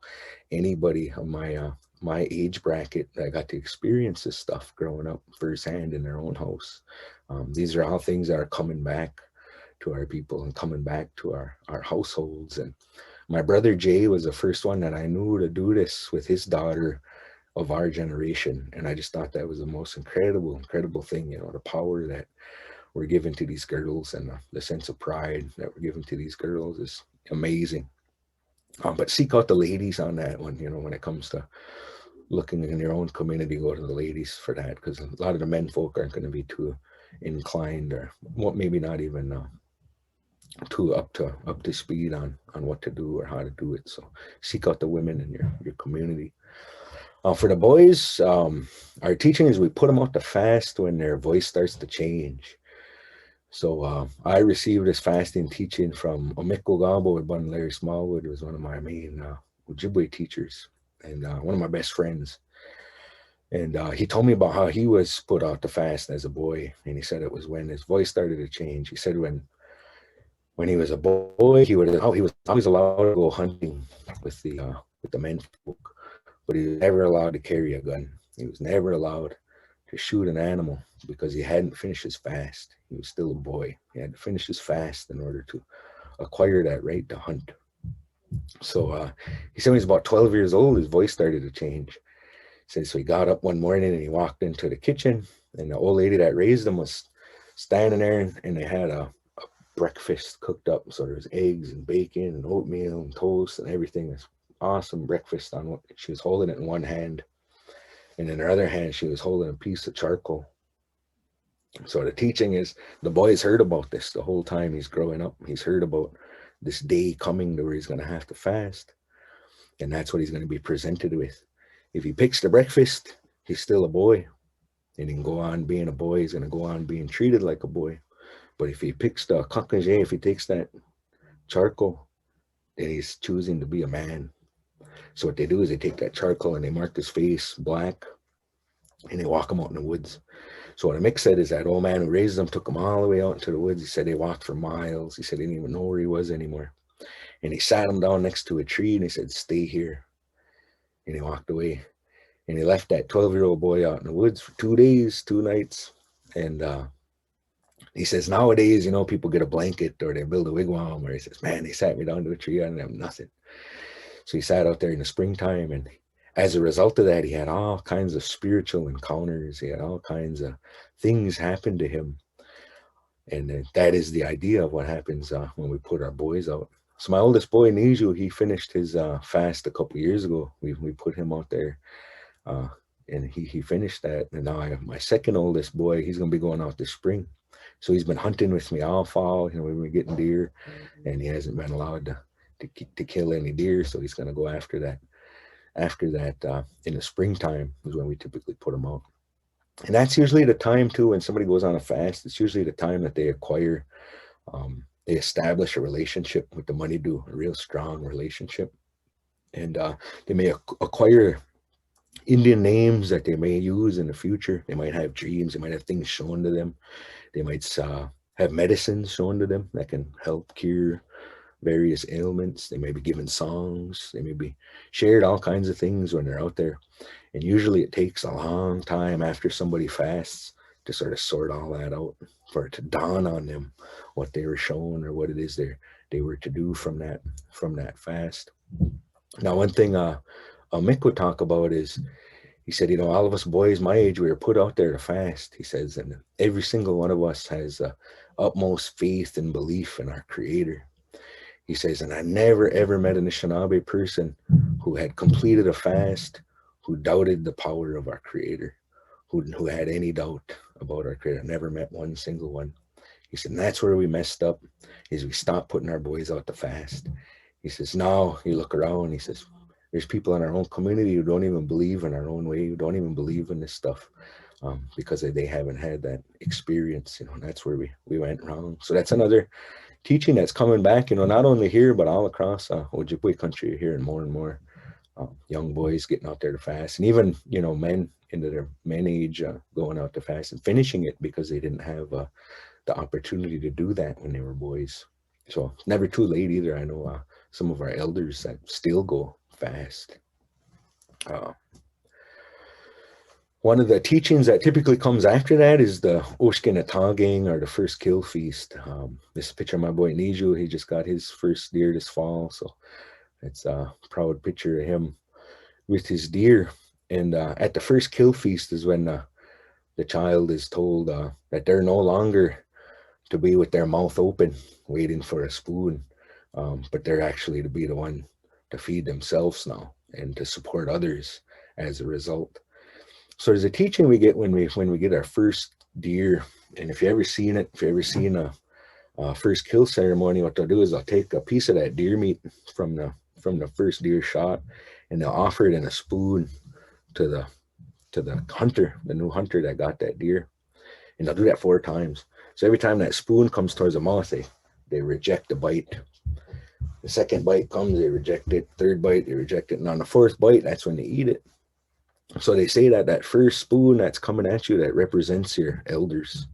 S2: anybody of my age bracket that got to experience this stuff growing up firsthand in their own house. These are all things that are coming back to our people and coming back to our households. And my brother Jay was the first one that I knew to do this with his daughter of our generation. And I just thought that was the most incredible thing, you know, the power that we're given to these girls and the sense of pride that we're given to these girls is amazing. But seek out the ladies on that one, you know, when it comes to looking in your own community, go to the ladies for that, because a lot of the men folk aren't going to be too inclined, or maybe not even too up to speed on what to do or how to do it. So seek out the women in your community. For the boys, our teaching is we put them out to fast when their voice starts to change. So I received this fasting teaching from Omiko Gabo with Bun Larry Smallwood, who was one of my main Ojibwe teachers and one of my best friends. And he told me about how he was put out to fast as a boy. And he said it was when his voice started to change. He said when he was a boy, he was always allowed to go hunting with the men folk, but he was never allowed to carry a gun. He was never allowed to shoot an animal because he hadn't finished his fast. He was still a boy. He had to finish his fast in order to acquire that right to hunt. So he said when he was about 12 years old, his voice started to change. He said, so he got up one morning and he walked into the kitchen, and the old lady that raised him was standing there, and they had a breakfast cooked up. So there was eggs and bacon and oatmeal and toast and everything. This awesome breakfast on what she was holding it in one hand. And in her other hand, she was holding a piece of charcoal. So the teaching is the boy's heard about this the whole time he's growing up. He's heard about this day coming to where he's going to have to fast. And that's what he's going to be presented with. If he picks the breakfast, he's still a boy. And he can go on being a boy. He's going to go on being treated like a boy. But if he picks the kakanje, if he takes that charcoal, then he's choosing to be a man. So what they do is they take that charcoal and they mark his face black, and they walk him out in the woods. So what Mick said is that old man who raised them took him all the way out into the woods. He said they walked for miles. He said he didn't even know where he was anymore. And he sat him down next to a tree and he said, stay here. And he walked away. And he left that 12-year-old boy out in the woods for 2 days, 2 nights. And he says, nowadays, you know, people get a blanket or they build a wigwam, or he says, man, they sat me down to a tree. I didn't have nothing. So he sat out there in the springtime, and as a result of that, he had all kinds of spiritual encounters. He had all kinds of things happen to him. And that is the idea of what happens when we put our boys out. So my oldest boy, Niju, he finished his fast a couple years ago. We put him out there, and he finished that. And now I have my second oldest boy. He's going to be going out this spring. So he's been hunting with me all fall. You know, we've been getting deer, and he hasn't been allowed to kill any deer. So he's going to go after that. After that, in the springtime is when we typically put them out. And that's usually the time too, when somebody goes on a fast, it's usually the time that they acquire, they establish a relationship with the money do, a real strong relationship. And they may acquire Indian names that they may use in the future. They might have dreams, they might have things shown to them. They might have medicines shown to them that can help cure various ailments. They may be given songs. They may be shared all kinds of things when they're out there. And usually it takes a long time after somebody fasts to sort of sort all that out, for it to dawn on them what they were shown or what it is they were to do from that fast. Now, one thing Mick would talk about is, he said, you know, all of us boys my age, we were put out there to fast. He says, and every single one of us has utmost faith and belief in our Creator. He says, and I never, ever met an Anishinaabe person who had completed a fast who doubted the power of our Creator, who had any doubt about our Creator. Never met one single one. He said, and that's where we messed up, is we stopped putting our boys out to fast. He says, now you look around, he says, there's people in our own community who don't even believe in our own way, who don't even believe in this stuff because they haven't had that experience. You know, and that's where we went wrong. So that's another teaching that's coming back, you know, not only here, but all across Ojibwe country. You're hearing more and more young boys getting out there to fast, and even, you know, men into their men age going out to fast and finishing it because they didn't have the opportunity to do that when they were boys. So it's never too late either. I know some of our elders that still go fast. One of the teachings that typically comes after that is the Oshkinataging, or the first kill feast. This picture of my boy Niju, he just got his first deer this fall, so it's a proud picture of him with his deer. And at the first kill feast is when the child is told that they're no longer to be with their mouth open waiting for a spoon, but they're actually to be the one to feed themselves now and to support others as a result. So there's a teaching we get when we get our first deer, and if you ever seen it, if you ever seen a first kill ceremony, what they'll do is they'll take a piece of that deer meat from the first deer shot, and they'll offer it in a spoon to the hunter, the new hunter that got that deer, and they'll do that 4 times. So every time that spoon comes towards the mouth, they reject the bite. The second bite comes, they reject it. Third bite, they reject it, and on the 4th bite, that's when they eat it. So they say that that first spoon that's coming at you, that represents your elders.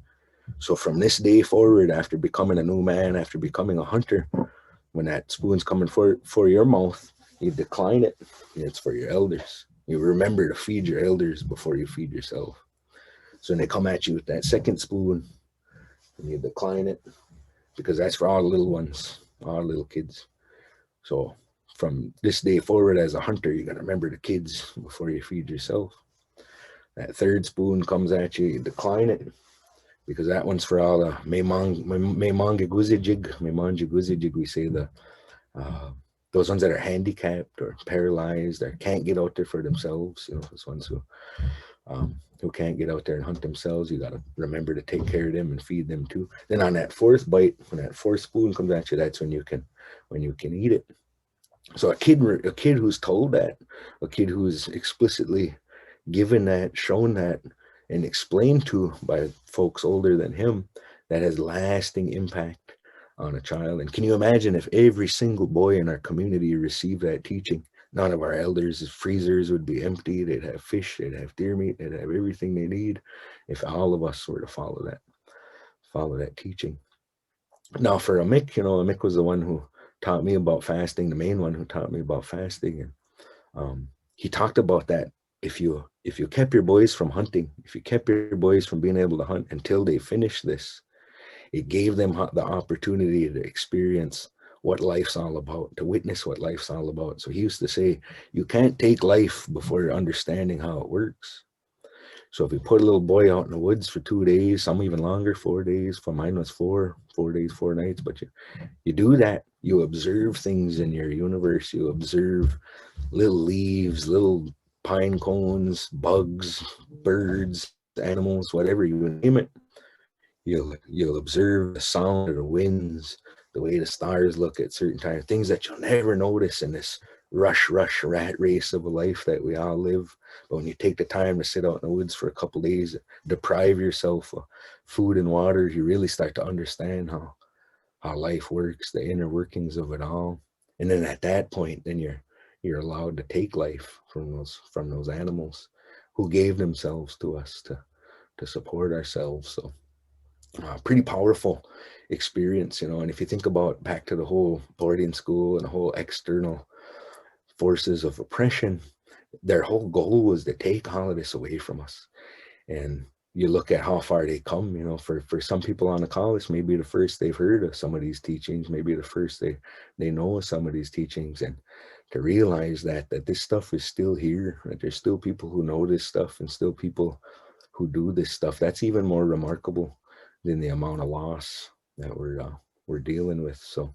S2: So from this day forward, after becoming a new man, after becoming a hunter, when that spoon's coming for your mouth, you decline it. It's for your elders. You remember to feed your elders before you feed yourself. So when they come at you with that second spoon, and you decline it, because that's for all the little ones, all little kids. So from this day forward, as a hunter, you got to remember the kids before you feed yourself. That 3rd spoon comes at you, you decline it, because that one's for all the Memangiguzijig, we say those ones that are handicapped or paralyzed or can't get out there for themselves. You know, those ones who can't get out there and hunt themselves, you got to remember to take care of them and feed them too. Then on that 4th bite, when that 4th spoon comes at you, that's when you can eat it. So a kid who's told that, a kid who's explicitly given that, shown that, and explained to by folks older than him, that has lasting impact on a child. And can you imagine if every single boy in our community received that teaching? None of our elders' freezers would be empty. They'd have fish, they'd have deer meat, they'd have everything they need, if all of us were to follow that teaching. Now for Amik, Amik was the one who taught me about fasting, the main one who taught me about fasting. And he talked about that. If you kept your boys from hunting, if you kept your boys from being able to hunt until they finished this, it gave them the opportunity to experience what life's all about, to witness what life's all about. So he used to say, you can't take life before understanding how it works. So if you put a little boy out in the woods for 2 days, some even longer, 4 days, for mine was 4 days, 4 nights, but you do that, you observe things in your universe, you observe little leaves, little pine cones, bugs, birds, animals, whatever you name it. You'll observe the sound of the winds, the way the stars look at certain times, things that you'll never notice in this rush rat race of a life that we all live. But when you take the time to sit out in the woods for a couple of days, deprive yourself of food and water, you really start to understand how life works, the inner workings of it all. And then at that point, then you're allowed to take life from those animals who gave themselves to us to support ourselves. So pretty powerful experience, and if you think about back to the whole boarding school and the whole external forces of oppression, their whole goal was to take all of this away from us. And you look at how far they come, for some people on the call, this may be the first they've heard of some of these teachings, maybe the first they know of some of these teachings, and to realize that this stuff is still here, that there's still people who know this stuff and still people who do this stuff, that's even more remarkable than the amount of loss that we're dealing with. So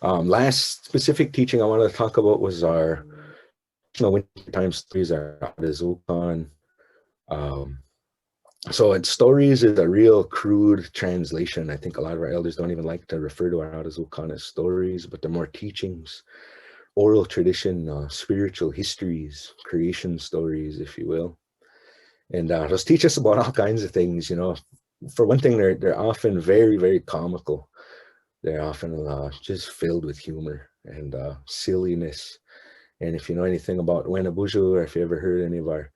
S2: last specific teaching I wanted to talk about was our wintertime stories, our Adazulkan. So stories is a real crude translation. I think a lot of our elders don't even like to refer to our Adazulkan as stories, but they're more teachings, oral tradition, spiritual histories, creation stories, if you will. And those teach us about all kinds of things, For one thing, they're often very, very comical. They're often just filled with humor and silliness. And if you know anything about Wenabujo, or if you ever heard any of our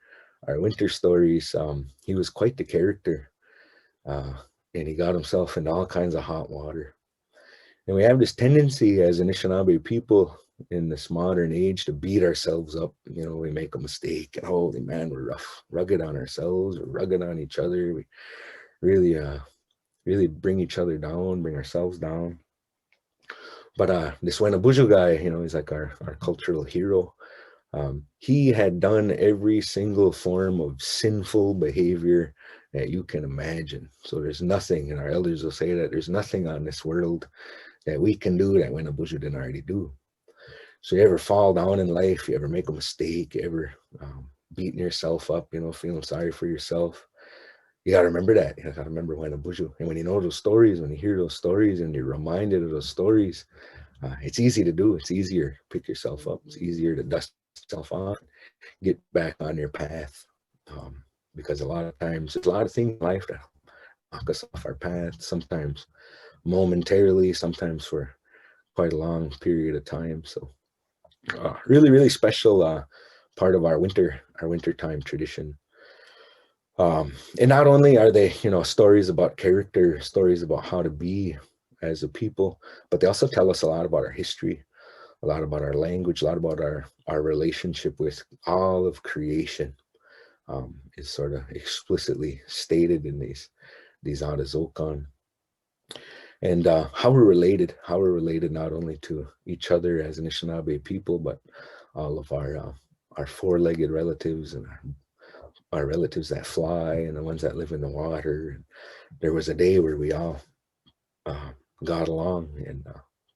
S2: winter stories, he was quite the character. And he got himself into all kinds of hot water. And we have this tendency as Anishinaabe people in this modern age to beat ourselves up. You know, we make a mistake and holy man, we're rugged on ourselves, we're rugged on each other. We really bring each other down, bring ourselves down. But this Wenabuju guy, you know, he's like our cultural hero. He had done every single form of sinful behavior that you can imagine. So there's nothing, and our elders will say that there's nothing on this world that we can do that Wenabuju didn't already do. So you ever fall down in life, you ever make a mistake, you ever beating yourself up, you know, feeling sorry for yourself, you got to remember that. You got to remember Wenabuju. And when you know those stories, when you hear those stories and you're reminded of those stories, it's easy to do. It's easier to pick yourself up. It's easier to dust yourself off, get back on your path. Because a lot of times, there's a lot of things in life that knock us off our path, sometimes momentarily, sometimes for quite a long period of time. So really, really special part of our wintertime tradition. And not only are they, you know, stories about character, stories about how to be as a people, but they also tell us a lot about our history, a lot about our language, a lot about our relationship with all of creation. Is sort of explicitly stated in these Adazokan. And how we're related not only to each other as Anishinaabe people, but all of our four-legged relatives and our relatives that fly and the ones that live in the water. There was a day where we all got along and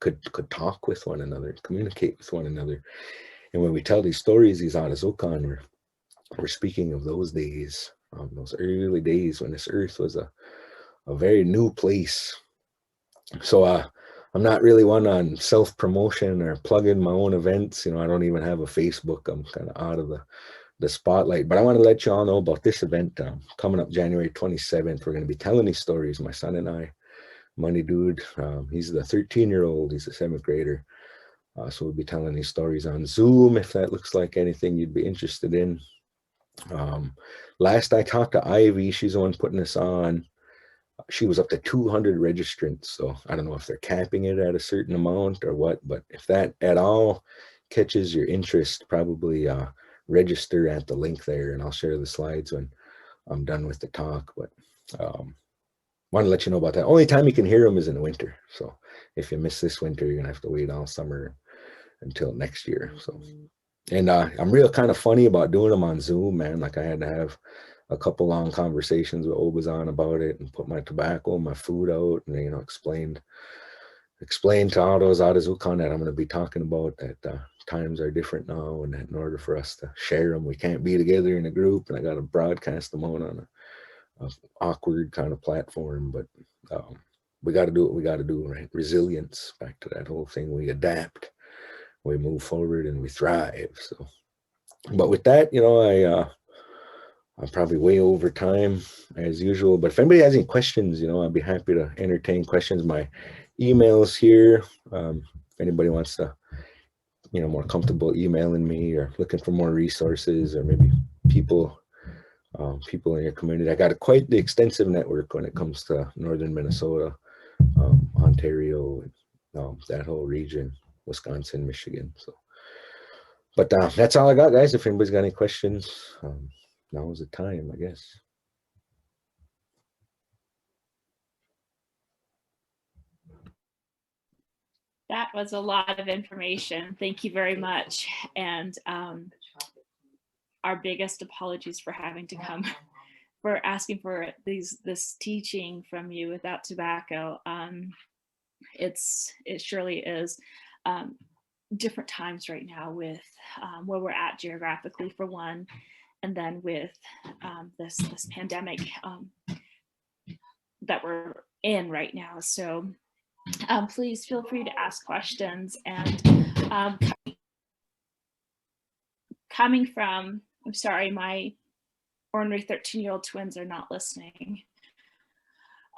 S2: could talk with one another, communicate with one another. And when we tell these stories, these Adazokan, we're speaking of those days, those early days when this earth was a very new place. So I'm not really one on self-promotion or plugging my own events. You know, I don't even have a Facebook. I'm kind of out of the spotlight. But I want to let you all know about this event coming up January 27th. We're going to be telling these stories, my son and I. Money Dude, he's the 13-year-old. He's a 7th grader. So we'll be telling these stories on Zoom if that looks like anything you'd be interested in. Last I talked to Ivy, she's the one putting this on. She was up to 200 registrants. So I don't know if they're capping it at a certain amount or what, but if that at all catches your interest, probably register at the link there, and I'll share the slides when I'm done with the talk. But want to let you know about that. Only time you can hear them is in the winter. So if you miss this winter, you're gonna have to wait all summer until next year. So, and I'm real kind of funny about doing them on Zoom, man. Like I had to have a couple long conversations with Obazan about it and put my tobacco and my food out, and, you know, explained to all those Adazokan that I'm going to be talking about that times are different now, and that in order for us to share them, we can't be together in a group, and I got to broadcast them out on a awkward kind of platform. But we got to do what we got to do, right? Resilience, back to that whole thing. We adapt, we move forward, and we thrive. So, but with that, you know, I'm probably way over time as usual, but if anybody has any questions, you know, I'd be happy to entertain questions. My email's here. If anybody wants to, you know, more comfortable emailing me or looking for more resources, or maybe people in your community. I got quite the extensive network when it comes to northern Minnesota, Ontario, and that whole region, Wisconsin, Michigan. So, but that's all I got, guys. If anybody's got any questions, now is the time, I guess.
S1: That was a lot of information. Thank you very much. And our biggest apologies for having to come, for asking for this teaching from you without tobacco. It surely is different times right now with where we're at geographically, for one, and then with this pandemic that we're in right now. So please feel free to ask questions. And coming from, I'm sorry, my ornery 13-year-old twins are not listening.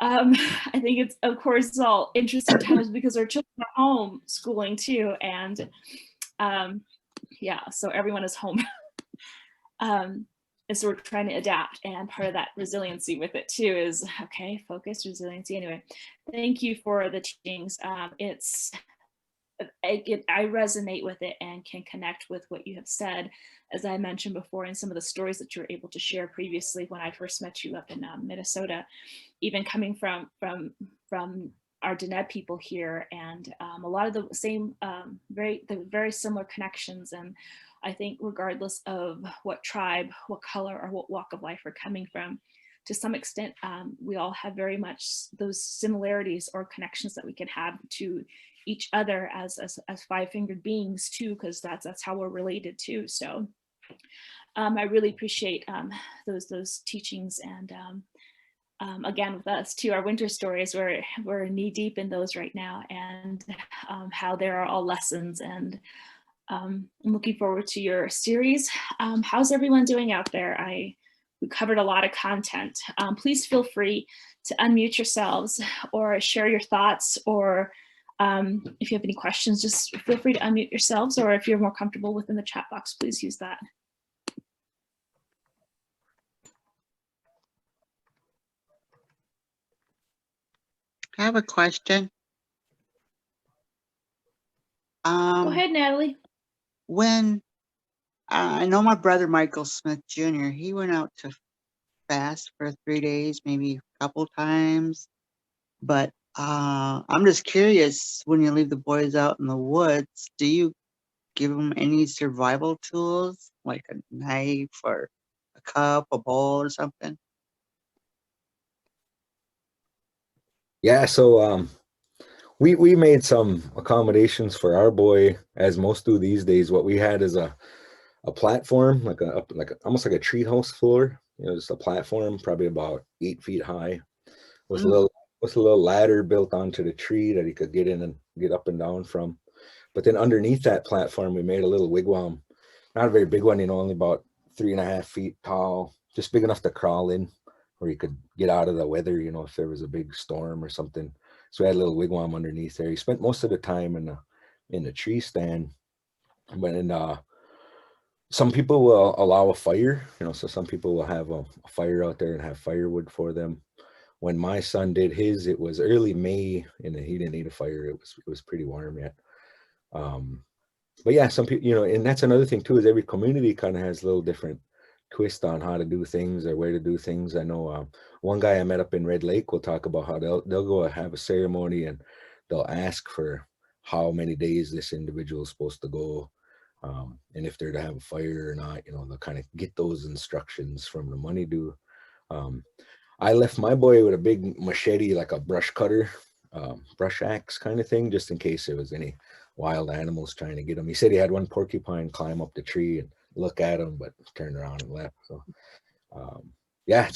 S1: I think it's, of course, it's all interesting times because our children are home schooling too. And yeah, so everyone is home. and so we're trying to adapt, and part of that resiliency with it too is, okay, focus, resiliency. Anyway, thank you for the teachings. I resonate with it and can connect with what you have said, as I mentioned before, in some of the stories that you were able to share previously when I first met you up in Minnesota, even coming from our Diné people here, and a lot of the same, very similar connections. And I think regardless of what tribe, what color, or what walk of life we're coming from, to some extent, we all have very much those similarities or connections that we can have to each other as five-fingered beings too, because that's how we're related too. So I really appreciate those teachings, and again with us too, our winter stories, we're knee deep in those right now, and how there are all lessons. And I'm looking forward to your series. How's everyone doing out there? We covered a lot of content. Please feel free to unmute yourselves or share your thoughts, or if you have any questions, just feel free to unmute yourselves, or if you're more comfortable within the chat box, please use that.
S4: I have a question.
S1: Go ahead, Natalie.
S4: When I know my brother Michael Smith Jr., he went out to fast for 3 days, maybe a couple times, but I'm just curious, when you leave the boys out in the woods, do you give them any survival tools, like a knife or a cup, a bowl, or something?
S2: Yeah, so we made some accommodations for our boy, as most do these days. What we had is a platform, almost like a treehouse floor, just a platform, probably about 8 feet high, with a little ladder built onto the tree that he could get in and get up and down from. But then underneath that platform, we made a little wigwam, not a very big one, only about 3.5 feet tall, just big enough to crawl in, where you could get out of the weather, if there was a big storm or something. So we had a little wigwam underneath there. He spent most of the time in the tree stand. But some people will allow a fire, so some people will have a fire out there and have firewood for them. When my son did his, it was early May, and he didn't need a fire. It was pretty warm yet. But yeah, some people, and that's another thing too, is every community kind of has a little different twist on how to do things or where to do things. I know one guy I met up in Red Lake will talk about how they'll go have a ceremony, and they'll ask for how many days this individual is supposed to go, and if they're to have a fire or not. They'll kind of get those instructions from the money due. I left my boy with a big machete, like a brush cutter, brush axe kind of thing, just in case there was any wild animals trying to get him. He said he had one porcupine climb up the tree and look at him, but turned around and left. So yeah,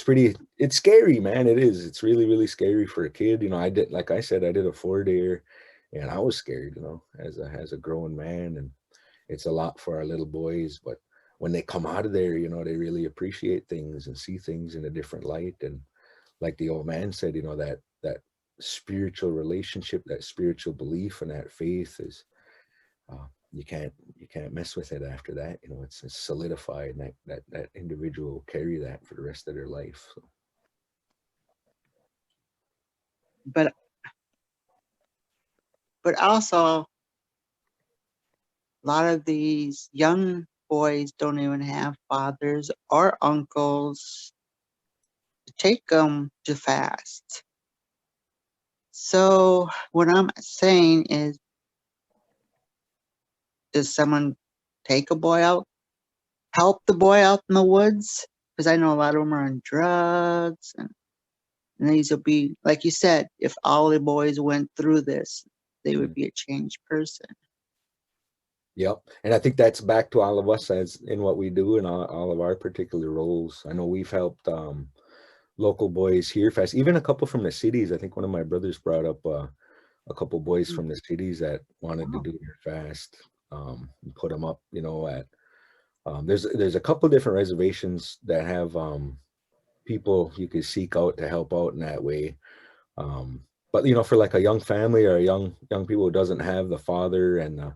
S2: it's scary, man. It is. It's really, really scary for a kid. Like I said, I did a 4-dayer, and I was scared, as a grown man, and it's a lot for our little boys. But when they come out of there, they really appreciate things and see things in a different light. And like the old man said, that spiritual relationship, that spiritual belief, and that faith is, you can't mess with it after that. It's solidified, and that individual will carry that for the rest of their life. So.
S4: But also, a lot of these young boys don't even have fathers or uncles to take them to fast. So what I'm saying is, does someone take a boy out, help the boy out in the woods? Because I know a lot of them are on drugs, and these will be, like you said, if all the boys went through this, they would be a changed person.
S2: Yep. And I think that's back to all of us as in what we do in all of our particular roles. I know we've helped local boys here fast, even a couple from the cities. I think one of my brothers brought up a couple boys from the cities that wanted to do their fast, and put them up, at there's a couple different reservations that have people you could seek out to help out in that way. But for like a young family or young people who doesn't have the father and the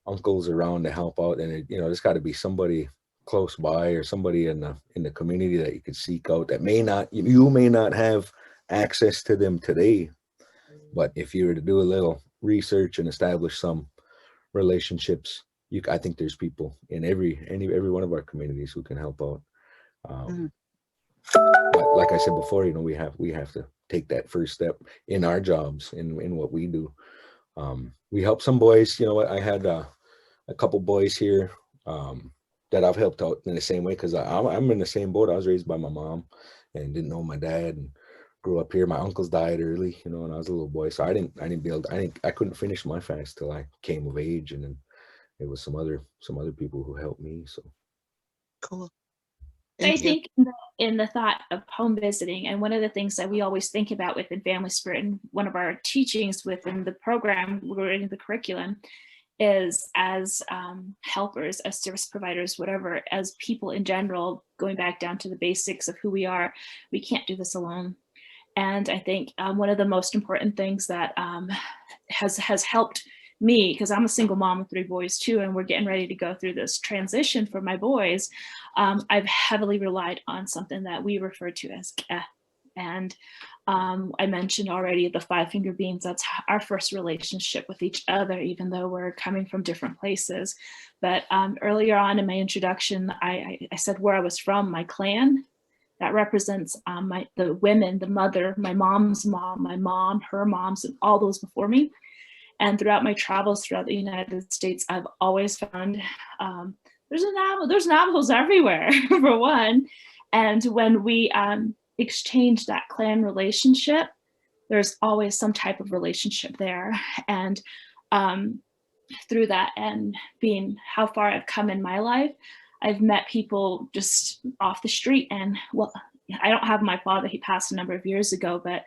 S2: uncles around to help out, and there's got to be somebody close by or somebody in the community that you could seek out that you may not have access to them today, but if you were to do a little research and establish some relationships, I think there's people in every one of our communities who can help out. But like I said before, you know, we have to take that first step in our jobs, in what we do. We help some boys. You know, I had a couple boys here that I've helped out in the same way, because I'm in the same boat. I was raised by my mom and didn't know my dad, and grew up here. My uncles died early, you know, when I was a little boy, so I couldn't finish my fast till I came of age, and then it was some other people who helped me. So
S4: cool.
S1: I think in the thought of home visiting, and one of the things that we always think about within Family Spirit, and one of our teachings within the program, we're in the curriculum, is as helpers, as service providers, whatever, as people in general, going back down to the basics of who we are, we can't do this alone. And I think one of the most important things that has helped me, because I'm a single mom with 3 boys too, and we're getting ready to go through this transition for my boys, I've heavily relied on something that we refer to as KEH. And I mentioned already the 5-finger beans. That's our first relationship with each other, even though we're coming from different places. But earlier on in my introduction, I said where I was from, my clan. That represents the women, the mother, my mom's mom, my mom, her moms, and all those before me. And throughout my travels throughout the United States, I've always found there's Navajos everywhere, for one. And when we exchange that clan relationship, there's always some type of relationship there. And through that, and being how far I've come in my life, I've met people just off the street. And well, I don't have my father, he passed a number of years ago, but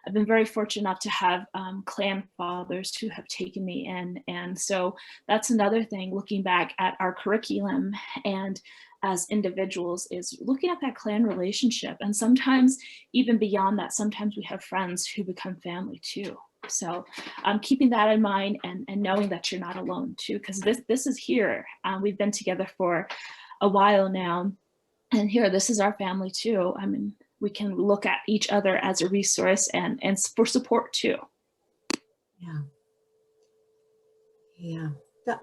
S1: I've been very fortunate enough to have clan fathers who have taken me in. And so that's another thing, looking back at our curriculum and as individuals, is looking at that clan relationship. And sometimes even beyond that, sometimes we have friends who become family too. So keeping that in mind, and knowing that you're not alone too, because this is here. We've been together for a while now, and here, this is our family too. I mean, we can look at each other as a resource and for support too.
S3: Yeah.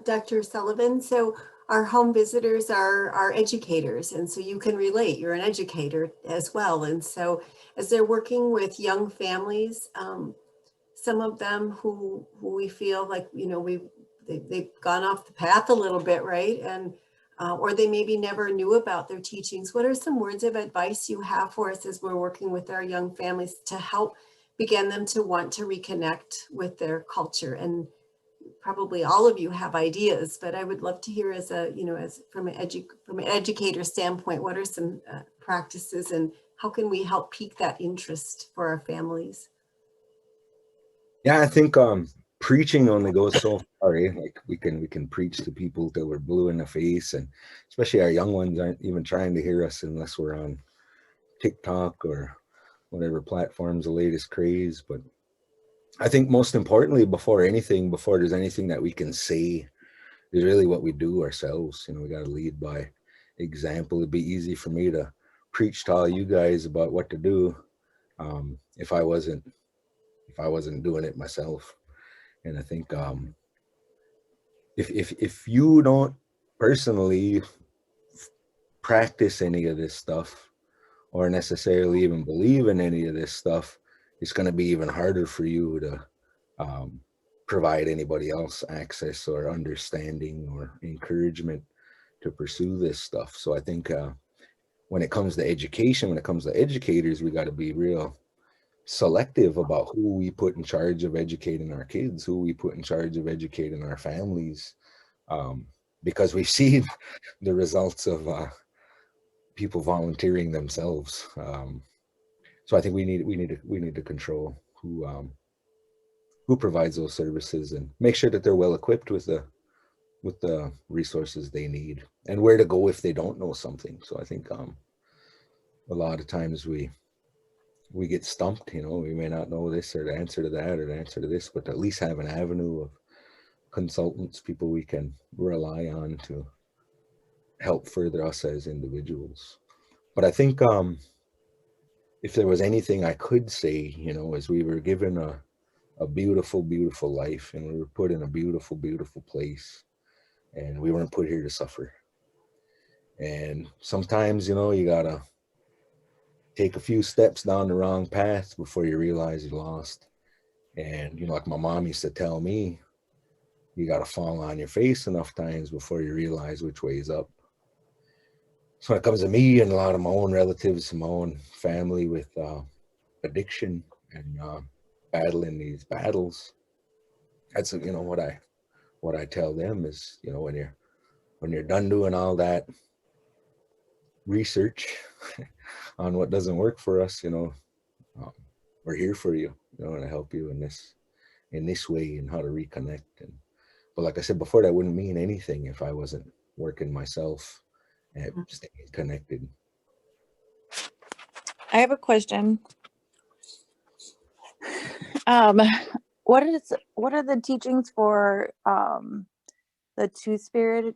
S3: Dr. Sullivan, so our home visitors are educators, and so you can relate. You're an educator as well. And so as they're working with young families, some of them who we feel like, you know, they've gone off the path a little bit, right? And or they maybe never knew about their teachings. What are some words of advice you have for us as we're working with our young families to help begin them to want to reconnect with their culture? And probably all of you have ideas, but I would love to hear, as a, you know, as from an educator standpoint, what are some practices, and how can we help pique that interest for our families?
S2: Yeah, I think preaching only goes so far. Like we can preach to people till we're blue in the face, and especially our young ones aren't even trying to hear us unless we're on TikTok or whatever platform's the latest craze. But I think most importantly, before there's anything that we can say, is really what we do ourselves. You know, we got to lead by example. It'd be easy for me to preach to all you guys about what to do if I wasn't doing it myself. And I think if you don't personally practice any of this stuff, or necessarily even believe in any of this stuff, it's going to be even harder for you to provide anybody else access or understanding or encouragement to pursue this stuff. So I think when it comes to education, when it comes to educators, we got to be real selective about who we put in charge of educating our kids, who we put in charge of educating our families, because we've seen the results of people volunteering themselves. So I think we need to control who provides those services, and make sure that they're well equipped with the resources they need, and where to go if they don't know something. So I think a lot of times we get stumped, you know, we may not know this or the answer to that or the answer to this, but at least have an avenue of consultants, people we can rely on to help further us as individuals. But I think if there was anything I could say, you know, is we were given a beautiful, beautiful life, and we were put in a beautiful, beautiful place, and we weren't put here to suffer. And sometimes, you know, you gotta take a few steps down the wrong path before you realize you lost. And, you know, like my mom used to tell me, you gotta fall on your face enough times before you realize which way is up. So when it comes to me and a lot of my own relatives and my own family with addiction and battling these battles, that's, you know, what I tell them is, you know, when you're done doing all that research on what doesn't work for us, you know, we're here for you, you know, and to help you in this way and how to reconnect. And but like I said before, that wouldn't mean anything if I wasn't working myself and staying connected.
S19: I have a question. What are the teachings for the Two-Spirit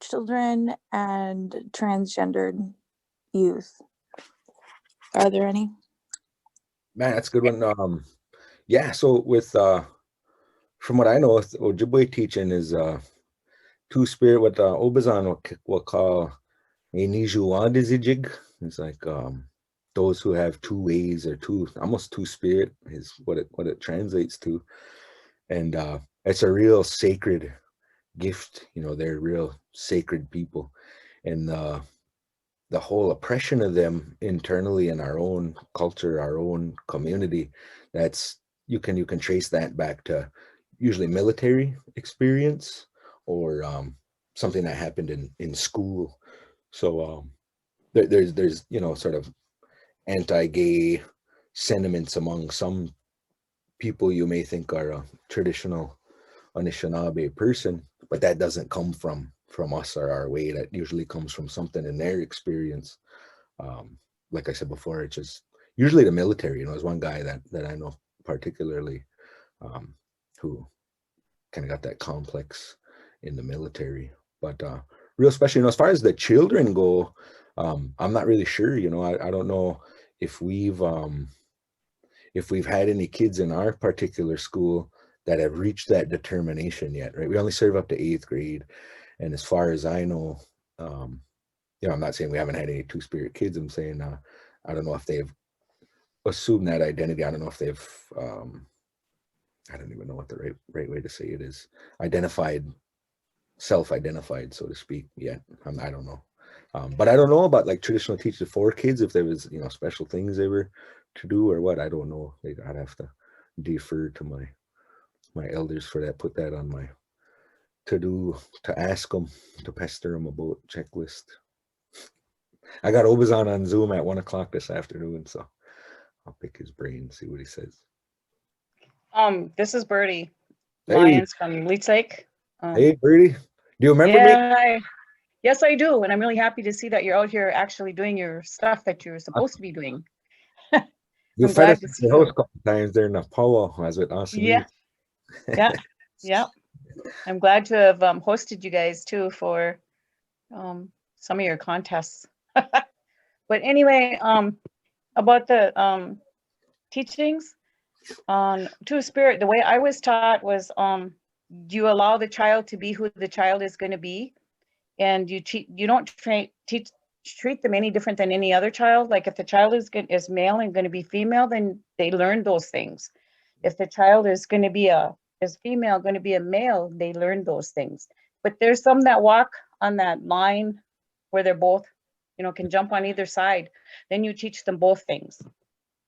S19: children and transgendered youth? Are there any?
S2: Man, that's a good one. Yeah, so with from what I know, Ojibwe teaching is Two-Spirit, what Obizan will call Enijuandizijig. It's like those who have two ways, or almost two-spirit is what it translates to. And it's a real sacred gift, you know, they're real sacred people. And the whole oppression of them internally in our own culture, our own community, that's you can trace that back to usually military experience or something that happened in school. So there's you know, sort of anti-gay sentiments among some people you may think are a traditional Anishinaabe person, but that doesn't come from us or our way. That usually comes from something in their experience. Like I said before, it's just usually the military. You know, there's one guy that I know particularly who kind of got that complex in the military. But real special, you know, as far as the children go, I'm not really sure. You know, I don't know if we've had any kids in our particular school that have reached that determination yet, right? We only serve up to 8th grade. And as far as I know, you know, I'm not saying we haven't had any Two-Spirit kids. I'm saying, I don't know if they've assumed that identity. I don't know if they've, I don't even know what the right way to say it is, self-identified, so to speak, yet. I don't know. But I don't know about like traditional teachers for kids, if there was, you know, special things they were to do or what. I don't know. I'd have to defer to my elders for that, put that on my to ask them, to pester them about checklist. I got Obizan on Zoom at 1 o'clock this afternoon, so I'll pick his brain, see what he says.
S18: This is Birdie
S2: Hey.
S18: Lyons from Leech Lake.
S2: Hey, Birdie, do you remember me?
S18: Yes, I do, and I'm really happy to see that you're out here actually doing your stuff that you're supposed to be doing.
S2: You
S18: I'm
S2: fed
S18: glad
S2: us
S18: to
S2: at
S18: see
S2: the house
S18: you.
S2: a couple times there in the powwow, as it awesome.
S18: Yeah, yeah. I'm glad to have hosted you guys too for some of your contests. But anyway, about the teachings on Two-Spirit, the way I was taught was you allow the child to be who the child is going to be, and you don't treat them any different than any other child. Like if the child is male and going to be female, then they learn those things. If the child is going to be is female, going to be a male, they learn those things. But there's some that walk on that line where they're both, you know, can jump on either side. Then you teach them both things.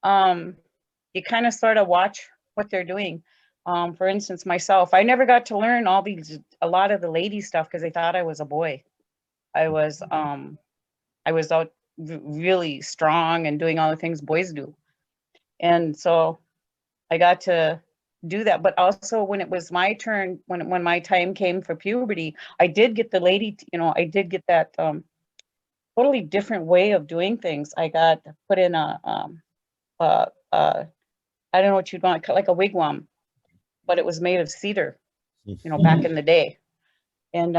S18: You kind of sort of watch what they're doing. For instance, myself, I never got to learn a lot of the lady stuff because they thought I was a boy. I was out really strong and doing all the things boys do. And so I got to do that. But also when it was my turn, when my time came for puberty, I did get the lady, you know, I did get that totally different way of doing things. I got put in a I don't know what you'd want, like a wigwam, but it was made of cedar, you know, back in the day. And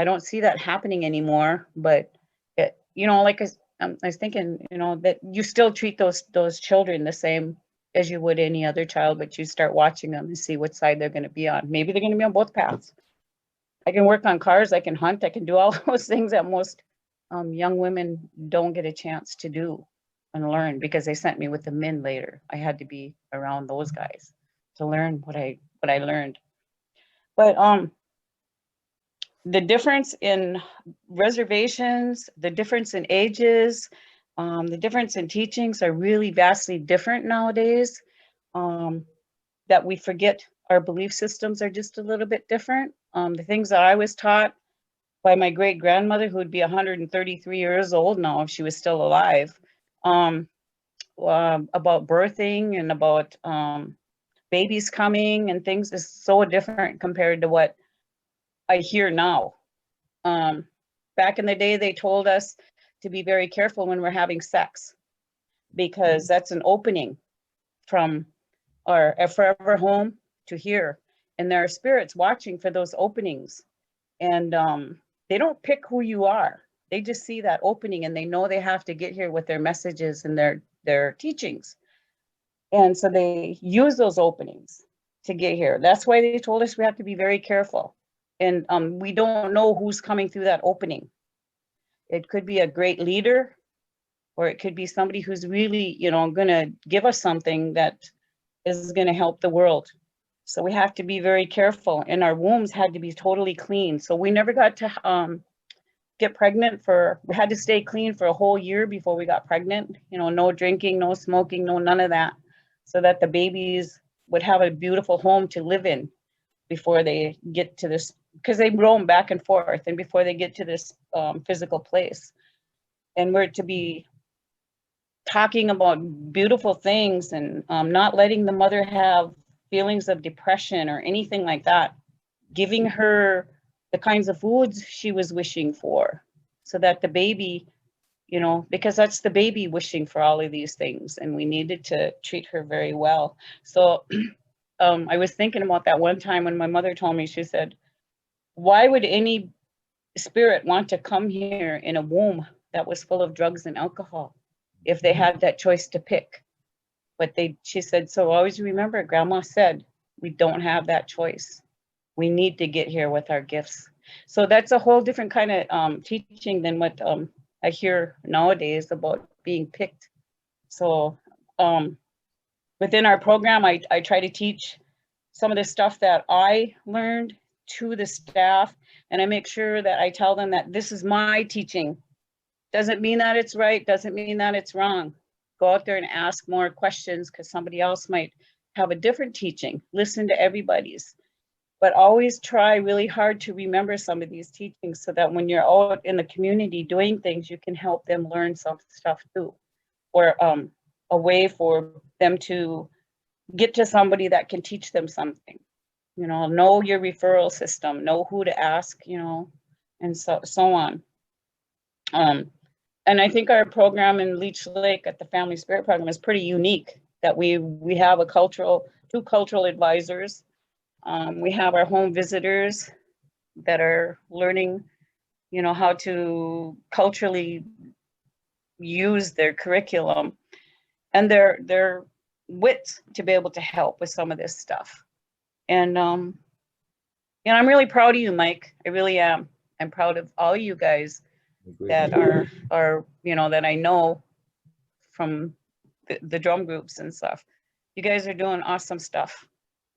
S18: I don't see that happening anymore, but it, you know, like I was thinking, you know, that you still treat those children the same as you would any other child, but you start watching them and see what side they're going to be on. Maybe they're going to be on both paths. I can work on cars, I can hunt, I can do all those things that most young women don't get a chance to do and learn, because they sent me with the men later. I had to be around those guys to learn what I learned. But the difference in reservations, the difference in ages, the difference in teachings are really vastly different nowadays, that we forget our belief systems are just a little bit different. The things that I was taught by my great grandmother, who would be 133 years old now if she was still alive, about birthing and about babies coming and things, is so different compared to what I hear now. Back in the day, they told us to be very careful when we're having sex, because that's an opening from our forever home to here. And there are spirits watching for those openings. And they don't pick who you are. They just see that opening and they know they have to get here with their messages and their teachings. And so they use those openings to get here. That's why they told us we have to be very careful. And we don't know who's coming through that opening. It could be a great leader, or it could be somebody who's really, you know, gonna give us something that is gonna help the world. So we have to be very careful, and our wombs had to be totally clean. So we never got to get pregnant we had to stay clean for a whole year before we got pregnant. You know, no drinking, no smoking, no none of that, so that the babies would have a beautiful home to live in before they get to this, because they roam back and forth, and before they get to this physical place. And we're to be talking about beautiful things, and not letting the mother have feelings of depression or anything like that, giving her the kinds of foods she was wishing for, so that the baby, you know, because that's the baby wishing for all of these things, and we needed to treat her very well. So I was thinking about that one time when my mother told me, she said, why would any spirit want to come here in a womb that was full of drugs and alcohol if they had that choice to pick? But she said, so always remember, Grandma said, we don't have that choice. We need to get here with our gifts. So that's a whole different kind of teaching than what I hear nowadays about being picked. So within our program, I try to teach some of the stuff that I learned to the staff, and I make sure that I tell them that this is my teaching. Doesn't mean that it's right, doesn't mean that it's wrong. Go out there and ask more questions, because somebody else might have a different teaching. Listen to everybody's, but always try really hard to remember some of these teachings, so that when you're out in the community doing things, you can help them learn some stuff too, or a way for them to get to somebody that can teach them something. You know your referral system, know who to ask, you know, and so on. And I think our program in Leech Lake at the Family Spirit Program is pretty unique, that we have two cultural advisors. We have our home visitors that are learning, you know, how to culturally use their curriculum and their wits to be able to help with some of this stuff. And you know, I'm really proud of you, Mike. I really am. I'm proud of all you guys that are you know, that I know from the drum groups and stuff. You guys are doing awesome stuff,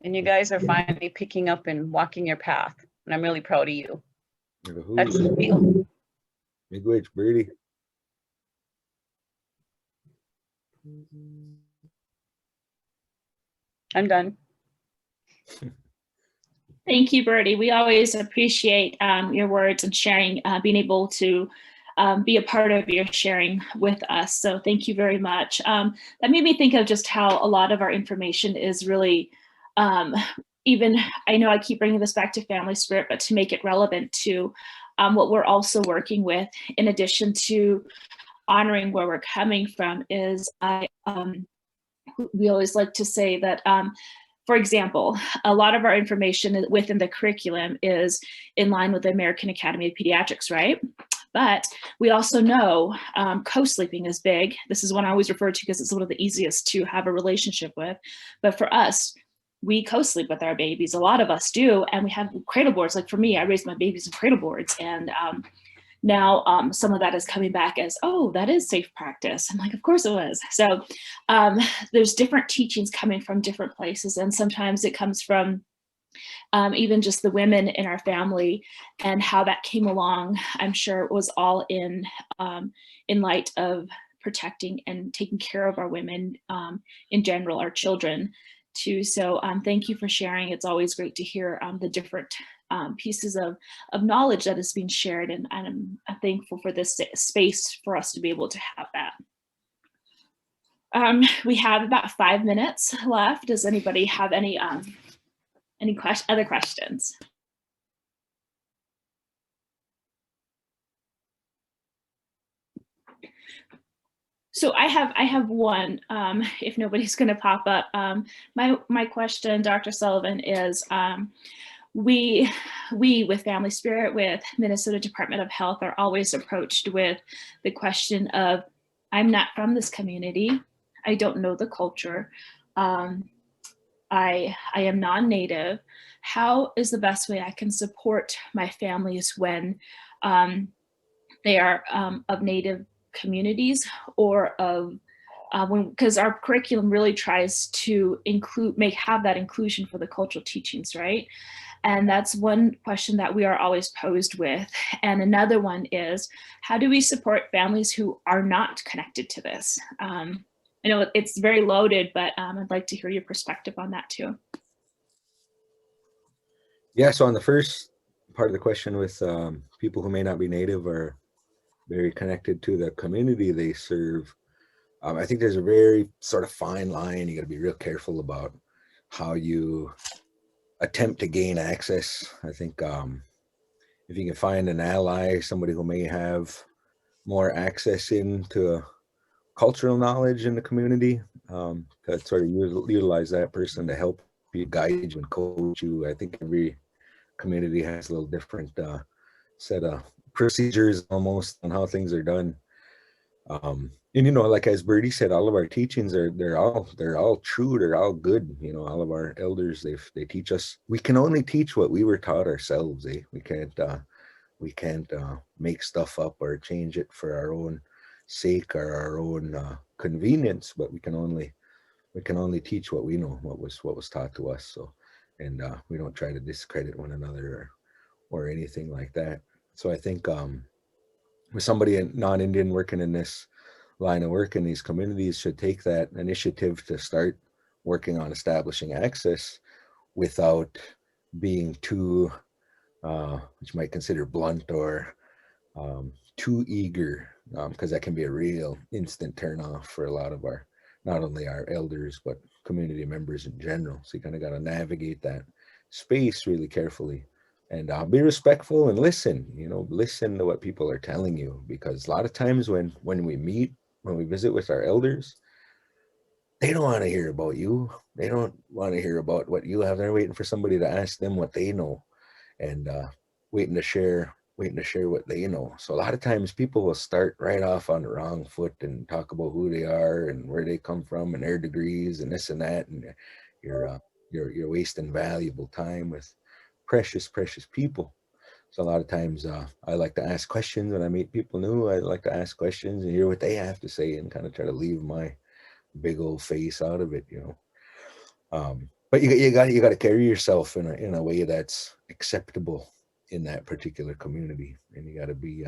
S18: and you guys are finally picking up and walking your path, and I'm really proud of you. That's the deal.
S2: Miigwech, Birdie.
S18: I'm done.
S1: Thank you, Birdie. We always appreciate your words and sharing, being able to be a part of your sharing with us. So thank you very much. That made me think of just how a lot of our information is really, even, I know I keep bringing this back to Family Spirit, but to make it relevant to what we're also working with, in addition to honoring where we're coming from, is we always like to say that for example, a lot of our information within the curriculum is in line with the American Academy of Pediatrics, right? But we also know co-sleeping is big. This is one I always refer to because it's one of the easiest to have a relationship with. But for us, we co-sleep with our babies. A lot of us do, and we have cradle boards. Like for me, I raised my babies in cradle boards, and now some of that is coming back as, oh, that is safe practice. I'm like, of course it was. So there's different teachings coming from different places, and sometimes it comes from even just the women in our family and how that came along. I'm sure it was all in light of protecting and taking care of our women in general, our children too. So thank you for sharing. It's always great to hear the different pieces of knowledge that is being shared, and I'm thankful for this space for us to be able to have that. We have about 5 minutes left. Does anybody have any other questions? So I have one, if nobody's going to pop up. My question, Dr. Sullivan, is we with Family Spirit, with Minnesota Department of Health, are always approached with the question of, I'm not from this community. I don't know the culture. I am non-native. How is the best way I can support my families when they are of Native communities, or of because our curriculum really tries to have that inclusion for the cultural teachings, right? And that's one question that we are always posed with. And another one is, how do we support families who are not connected to this? I know it's very loaded, but I'd like to hear your perspective on that too.
S2: Yeah, so on the first part of the question with people who may not be Native or very connected to the community they serve, I think there's a very sort of fine line. You got to be real careful about how you attempt to gain access. I think if you can find an ally, somebody who may have more access into cultural knowledge in the community, to sort of utilize that person to help you, guide you, and coach you. I think every community has a little different set of procedures almost on how things are done. And you know, like as Birdie said, all of our teachings they're all true, they're all good. You know, all of our elders, they teach us. We can only teach what we were taught ourselves. We can't make stuff up or change it for our own sake or our own convenience, but we can only teach what we know, what was taught to us. So, and we don't try to discredit one another or anything like that. So I think with somebody non-Indian working in this line of work in these communities should take that initiative to start working on establishing access without being too, what you might consider blunt or too eager, because that can be a real instant turnoff for a lot of our, not only our elders, but community members in general. So you kind of got to navigate that space really carefully, and be respectful and listen, listen to what people are telling you, because a lot of times when we visit with our elders, they don't want to hear about you. They don't want to hear about what you have. They're waiting for somebody to ask them what they know, and waiting to share what they know. So a lot of times people will start right off on the wrong foot and talk about who they are and where they come from and their degrees and this and that, and you're wasting valuable time with precious people. So a lot of times I like to ask questions when I meet people new. I like to ask questions and hear what they have to say and kind of try to leave my big old face out of it, but you got to carry yourself in a way that's acceptable in that particular community, and you got to be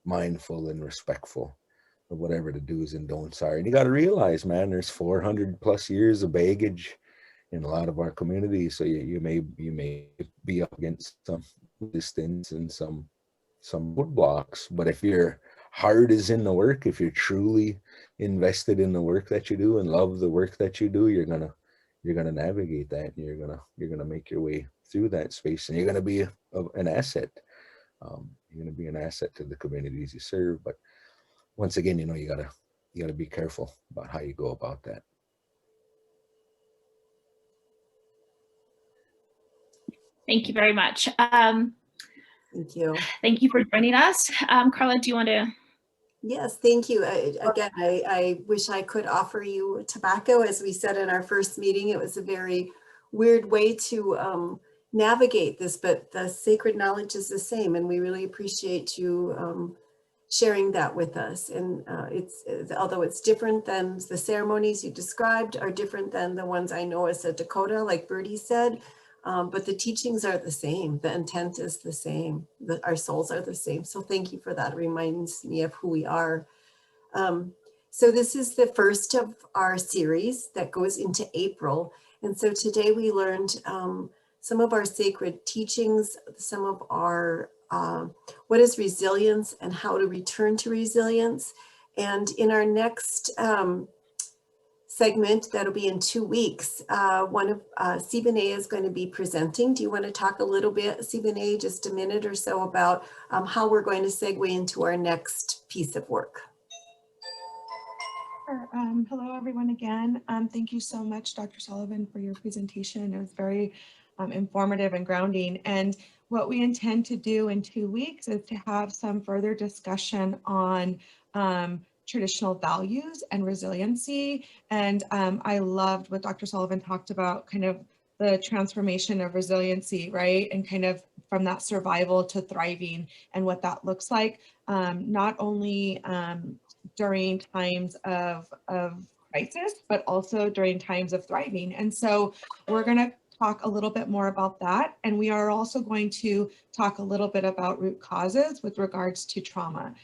S2: mindful and respectful of whatever the do's and don'ts are. And you got to realize, man, there's 400 plus years of baggage in a lot of our communities, so you may be up against some distance and some roadblocks. But if your heart is in the work, if you're truly invested in the work that you do and love the work that you do, you're gonna navigate that, and you're gonna make your way through that space, and you're gonna be an asset. You're gonna be an asset to the communities you serve. But once again, you gotta be careful about how you go about that.
S1: Thank you very much.
S3: Thank you.
S1: Thank you for joining us. Carla, do you want to?
S3: Yes, thank you. Again, I wish I could offer you tobacco. As we said in our first meeting, it was a very weird way to navigate this, but the sacred knowledge is the same, and we really appreciate you sharing that with us. And although it's different than the ceremonies you described are different than the ones I know as a Dakota, like Bertie said, but the teachings are the same. The intent is the same. Our souls are the same. So thank you for that. It reminds me of who we are. So this is the first of our series that goes into April. And so today we learned some of our sacred teachings, some of our what is resilience and how to return to resilience. And in our next segment, that'll be in 2 weeks, one of Siboney is going to be presenting. Do you want to talk a little bit, Siboney, just a minute or so about how we're going to segue into our next piece of work?
S6: Sure. Hello, everyone again. Thank you so much, Dr. Sullivan, for your presentation. It was very informative and grounding. And what we intend to do in 2 weeks is to have some further discussion on traditional values and resiliency. And I loved what Dr. Sullivan talked about, kind of the transformation of resiliency, right? And kind of from that survival to thriving and what that looks like, not only during times of crisis, but also during times of thriving. And so we're going to talk a little bit more about that. And we are also going to talk a little bit about root causes with regards to trauma.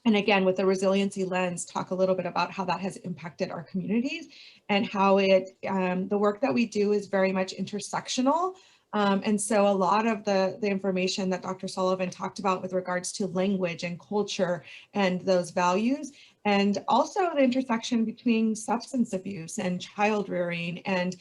S6: And again, with the resiliency lens, talk a little bit about how that has impacted our communities and how the work that we do is very much intersectional. And so a lot of the information that Dr. Sullivan talked about with regards to language and culture and those values, and also the intersection between substance abuse and child rearing and,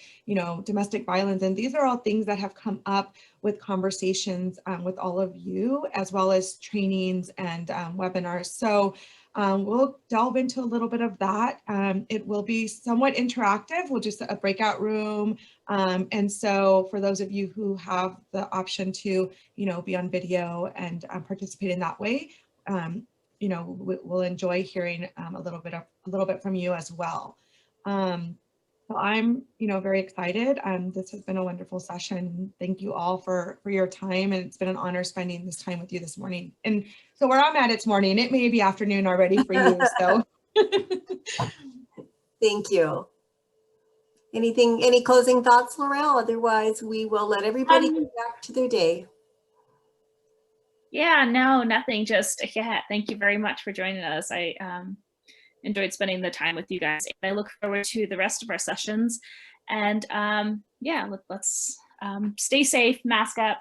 S6: domestic violence. And these are all things that have come up with conversations with all of you, as well as trainings and webinars. So we'll delve into a little bit of that. It will be somewhat interactive. We'll just a breakout room. And so for those of you who have the option to, be on video and participate in that way, we'll enjoy hearing a little bit from you as well. So I'm, very excited. This has been a wonderful session. Thank you all for your time. And it's been an honor spending this time with you this morning. And so where I'm at, it's morning. It may be afternoon already for you. So
S3: thank you. Any closing thoughts, Laurel? Otherwise, we will let everybody get back to their day.
S1: Yeah, no, nothing. Just, thank you very much for joining us. I enjoyed spending the time with you guys. And I look forward to the rest of our sessions. And let's stay safe, mask up,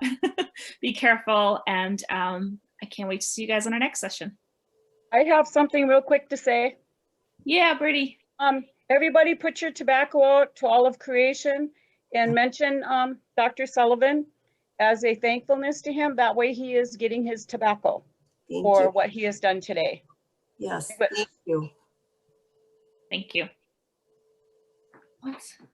S1: be careful. And I can't wait to see you guys on our next session.
S18: I have something real quick to say.
S1: Yeah, Bertie.
S18: Everybody put your tobacco out to all of creation and mention Dr. Sullivan as a thankfulness to him. That way he is getting his tobacco for what he has done today.
S3: Yes, thank you.
S1: Thank you. What?